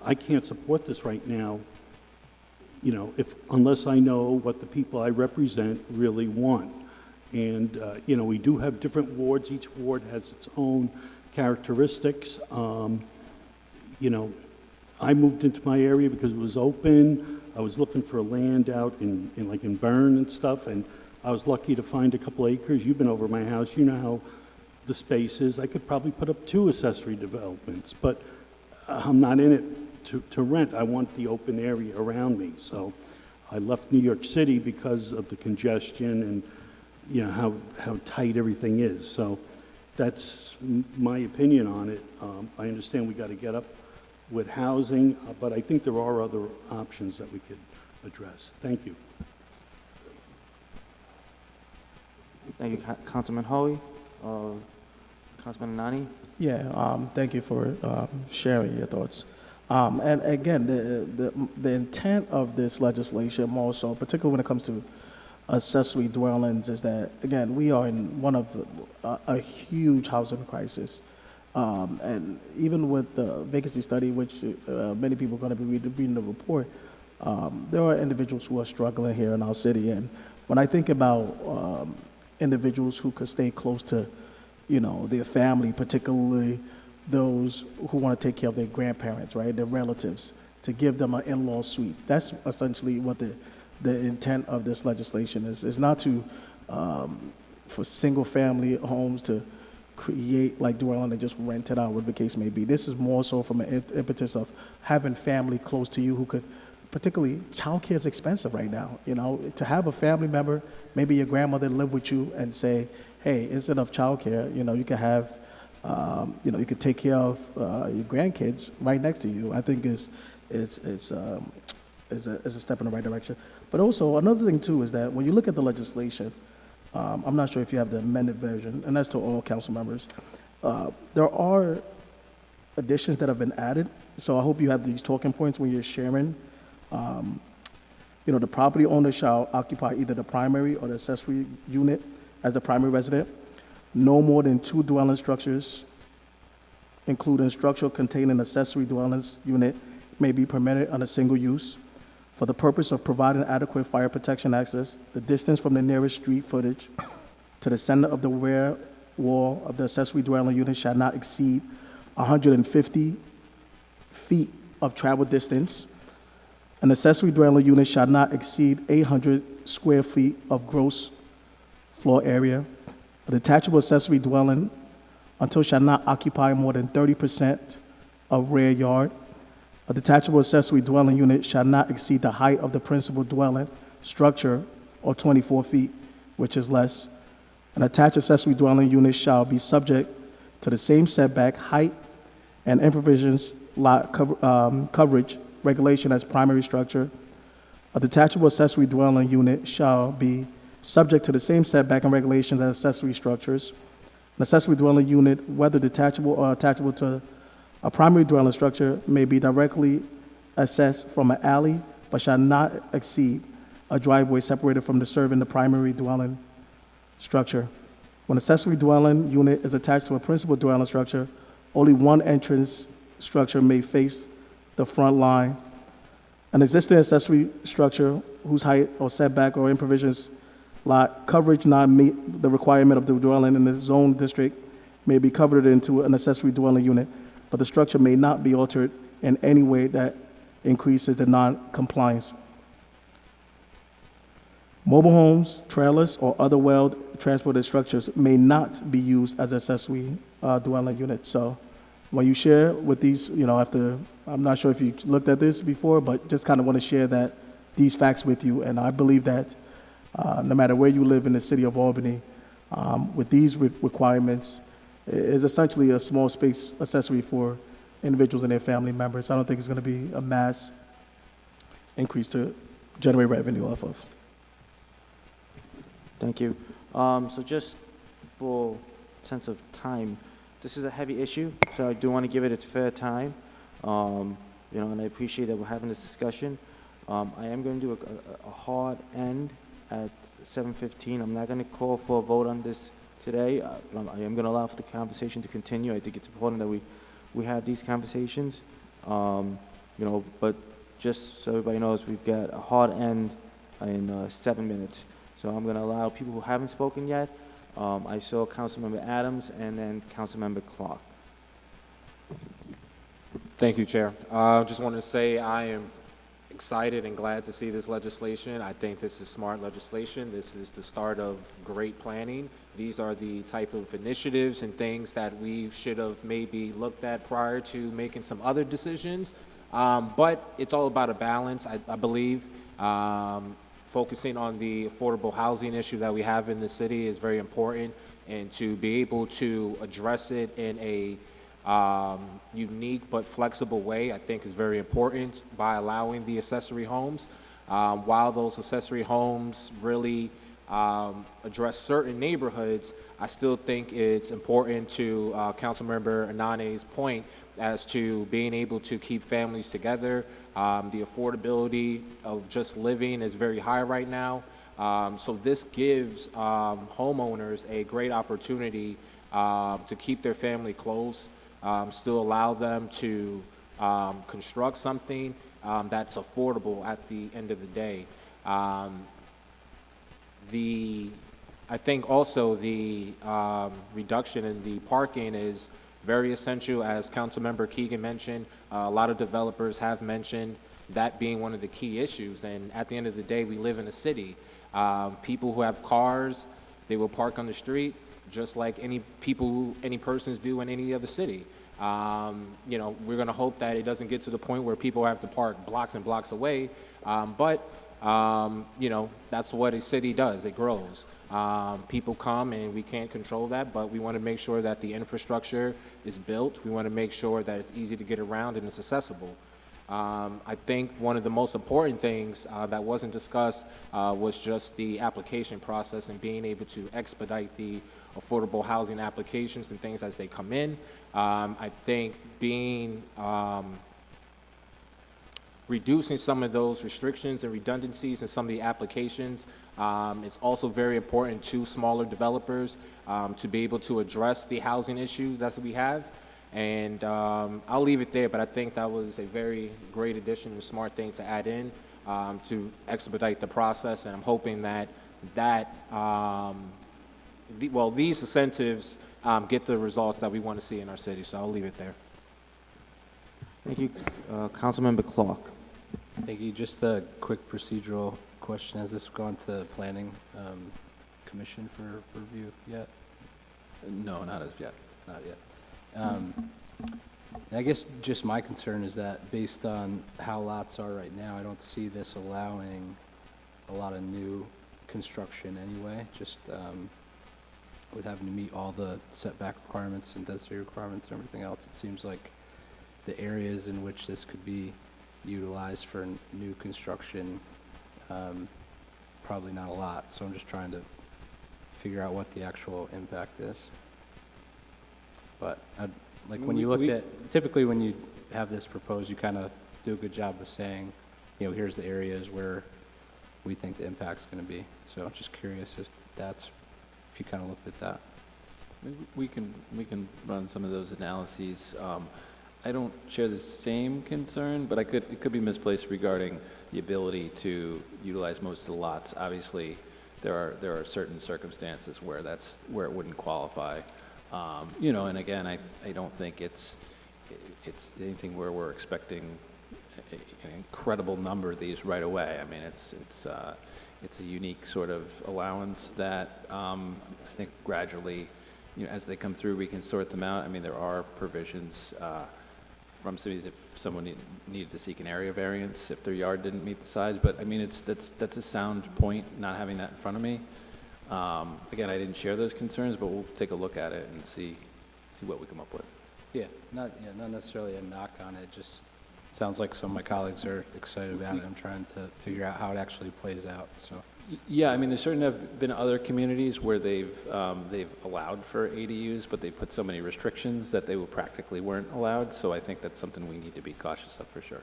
I can't support this right now, unless I know what the people I represent really want. And, we do have different wards. Each ward has its own characteristics. I moved into my area because it was open. I was looking for land out in Bern and stuff, and I was lucky to find a couple acres. You've been over my house. You know how the space is. I could probably put up 2 accessory developments, but I'm not in it to rent. I want the open area around me. So I left New York City because of the congestion and how tight everything is. So that's my opinion on it. I understand we got to get up with housing, but I think there are other options that we could address. Thank you. Thank you, Councilman Hoey. Councilman Anani? Yeah, thank you for sharing your thoughts. And again, the intent of this legislation, more so, particularly when it comes to accessory dwellings, is that, again, we are in one of a huge housing crisis. And even with the vacancy study, which many people are going to be reading the report, there are individuals who are struggling here in our city. And when I think about individuals who could stay close to, their family, particularly those who want to take care of their grandparents, right, their relatives, to give them an in-law suite. That's essentially what the intent of this legislation is. It's not to, for single-family homes to create like dwelling and just rent it out, whatever the case may be. This is more so from an impetus of having family close to you who could particularly childcare is expensive right now. You know, to have a family member, maybe your grandmother live with you and say, hey, instead of childcare, you know, you could have, you know, you could take care of your grandkids right next to you. I think is a step in the right direction. But also another thing too is that when you look at the legislation, I'm not sure if you have the amended version, and that's to all council members. There are additions that have been added, so I hope you have these talking points when you're sharing. You know, the property owner shall occupy either the primary or the accessory unit as the primary resident. No more than 2 dwelling structures, including structure containing accessory dwellings unit, may be permitted on a single use. For the purpose of providing adequate fire protection access, the distance from the nearest street footage to the center of the rear wall of the accessory dwelling unit shall not exceed 150 feet of travel distance. An accessory dwelling unit shall not exceed 800 square feet of gross floor area. A detachable accessory dwelling until shall not occupy more than 30% of rear yard. A detachable accessory dwelling unit shall not exceed the height of the principal dwelling structure or 24 feet, which is less. An attached accessory dwelling unit shall be subject to the same setback, height, and improvisions lot coverage regulation as primary structure. A detachable accessory dwelling unit shall be subject to the same setback and regulations as accessory structures. An accessory dwelling unit, whether detachable or attachable to a primary dwelling structure, may be directly accessed from an alley, but shall not exceed a driveway separated from the serving the primary dwelling structure. When accessory dwelling unit is attached to a principal dwelling structure, only one entrance structure may face the front line. An existing accessory structure whose height or setback or improvisions lot coverage not meet the requirement of the dwelling in the zone district may be covered into an accessory dwelling unit, but the structure may not be altered in any way that increases the non-compliance. Mobile homes, trailers, or other well-transported structures may not be used as accessory dwelling units. So when you share with these, you know, after, I'm not sure if you looked at this before, but just kind of want to share that, these facts with you. And I believe that no matter where you live in the city of Albany, with these requirements, is essentially a small space accessory for individuals and their family members. I don't think it's going to be a mass increase to generate revenue off of. Thank you. So just for sense of time, this is a heavy issue, so I do want to give it its fair time. You know, and I appreciate that we're having this discussion. I am going to do a hard end at 7:15. I'm not going to call for a vote on this today. I am going to allow for the conversation to continue. I think it's important that we have these conversations. You know, but just so everybody knows, we've got a hard end in 7 minutes. So I'm going to allow people who haven't spoken yet. I saw Councilmember Adams and then Councilmember Clark. Thank you, Chair. Just wanted to say I am excited and glad to see this legislation. I think this is smart legislation. This is the start of great planning. These are the type of initiatives and things that we should have maybe looked at prior to making some other decisions. But it's all about a balance, I believe. Focusing on the affordable housing issue that we have in the city is very important, and to be able to address it in a unique but flexible way, I think is very important by allowing the accessory homes. While those accessory homes really address certain neighborhoods, I still think it's important to Councilmember Anane's point as to being able to keep families together. The affordability of just living is very high right now. So this gives homeowners a great opportunity to keep their family close, still allow them to construct something that's affordable at the end of the day. I think also the reduction in the parking is very essential, as Councilmember Keegan mentioned. A lot of developers have mentioned that being one of the key issues. And at the end of the day, we live in a city. People who have cars, they will park on the street, just like any persons do in any other city. You know, we're going to hope that it doesn't get to the point where people have to park blocks and blocks away. You know, that's what a city does. It grows. People come and we can't control that, but we want to make sure that the infrastructure is built. We want to make sure that it's easy to get around and it's accessible. I think one of the most important things that wasn't discussed was just the application process and being able to expedite the affordable housing applications and things as they come in. I think reducing some of those restrictions and redundancies in some of the applications is also very important to smaller developers to be able to address the housing issues that we have. And I'll leave it there, but I think that was a very great addition and smart thing to add in to expedite the process. And I'm hoping that these incentives get the results that we want to see in our city. So I'll leave it there. Thank you. Councilmember Clark. Thank you. Just a quick procedural question. Has this gone to Planning Commission for review yet? No, not as yet. Not yet. And I guess just my concern is that based on how lots are right now, I don't see this allowing a lot of new construction anyway, just with having to meet all the setback requirements and density requirements and everything else. It seems like the areas in which this could be utilized for new construction, probably not a lot. So I'm just trying to figure out what the actual impact is. But like when you look at, typically when you have this proposed, you kind of do a good job of saying, you know, here's the areas where we think the impact's going to be. So I'm just curious if you kind of looked at that. We can run some of those analyses. I don't share the same concern, but it could be misplaced regarding the ability to utilize most of the lots. Obviously, there are certain circumstances where it wouldn't qualify. You know, and again, I don't think it's anything where we're expecting an incredible number of these right away. I mean, it's a unique sort of allowance that I think gradually, you know, as they come through, we can sort them out. I mean, there are provisions from cities if someone needed to seek an area variance if their yard didn't meet the size. But I mean, that's a sound point, not having that in front of me. Again, I didn't share those concerns, but we'll take a look at it and see what we come up with. Yeah, not necessarily a knock on it. Just sounds like some of my colleagues are excited about it. I'm trying to figure out how it actually plays out. So. Yeah, I mean, there certainly have been other communities where they've allowed for ADUs, but they put so many restrictions that they practically weren't allowed. So I think that's something we need to be cautious of for sure.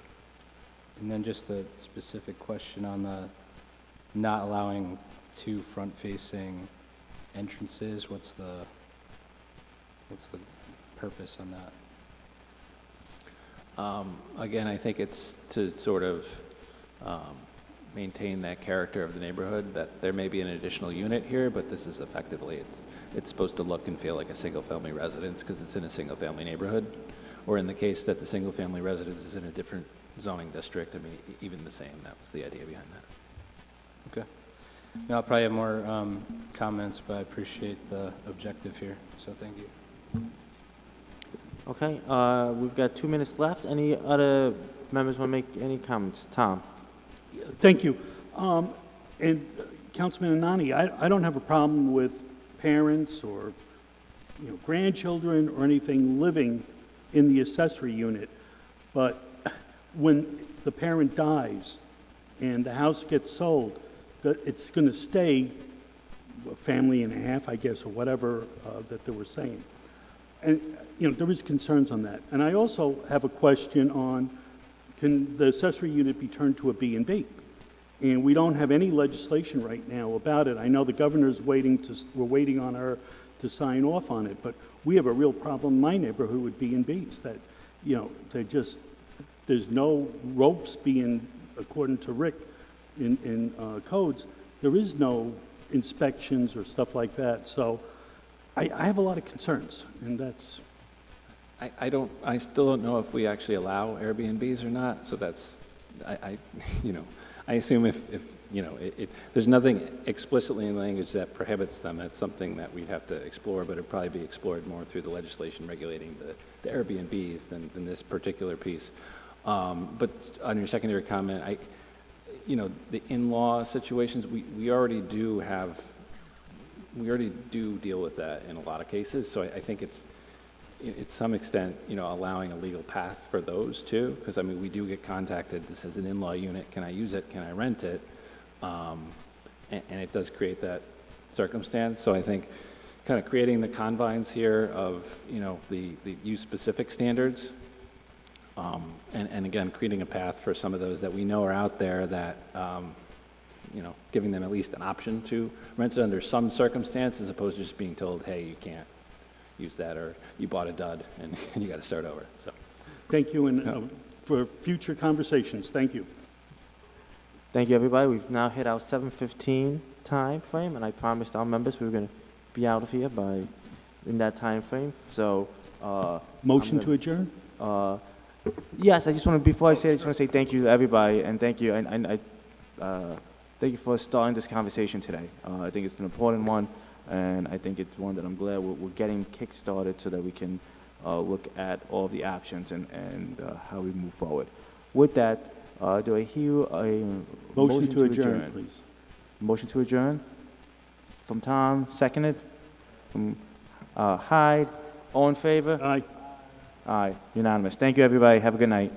And then just a specific question on the not allowing 2 front-facing entrances. What's the purpose on that? Again, I think it's to sort of maintain that character of the neighborhood, that there may be an additional unit here, but this is effectively, it's supposed to look and feel like a single-family residence because it's in a single-family neighborhood. Or in the case that the single-family residence is in a different zoning district, I mean, even the same. That was the idea behind that. Okay. Now, I'll probably have more comments, but I appreciate the objective here, so thank you. Okay, we've got 2 minutes left. Any other members want to make any comments? Tom? Thank you. And Councilman Anani, I don't have a problem with parents or, you know, grandchildren or anything living in the accessory unit, but when the parent dies and the house gets sold, it's going to stay a family and a half, I guess, or whatever that they were saying. And, you know, there is concerns on that. And I also have a question on, can the accessory unit be turned to a B&B? And we don't have any legislation right now about it. I know the governor's we're waiting on her to sign off on it, but we have a real problem in my neighborhood with B&Bs that, you know, there's no ropes being, according to Rick, in codes, there is no inspections or stuff like that. So I have a lot of concerns, and that's... I still don't know if we actually allow Airbnbs or not, so that's, you know, I assume if there's nothing explicitly in the language that prohibits them. That's something that we'd have to explore, but it'd probably be explored more through the legislation regulating the Airbnbs than this particular piece. But on your secondary comment, the in-law situations, we already do deal with that in a lot of cases. So I think it's, to some extent, allowing a legal path for those too. Because I mean, we do get contacted, this is an in-law unit, can I use it, can I rent it? And it does create that circumstance. So I think kind of creating the confines here of, the use-specific standards, and again, creating a path for some of those that we know are out there that, giving them at least an option to rent it under some circumstance as opposed to just being told, hey, you can't use that, or you bought a dud and you got to start over. So, Thank you, and for future conversations, thank you. Thank you, everybody. We've now hit our 7:15 time frame, and I promised our members we were going to be out of here in that time frame. So, Motion to adjourn? Yes, I just want to, before I say it, I just want to say thank you to everybody, and thank you, and thank you for starting this conversation today. I think it's an important one, and I think it's one that I'm glad we're getting kick-started so that we can look at all the options and how we move forward. With that, do I hear a Motion to adjourn, please. Motion to adjourn from Tom, seconded from Hyde. All in favor? Aye. Aye, unanimous. Thank you, everybody. Have a good night.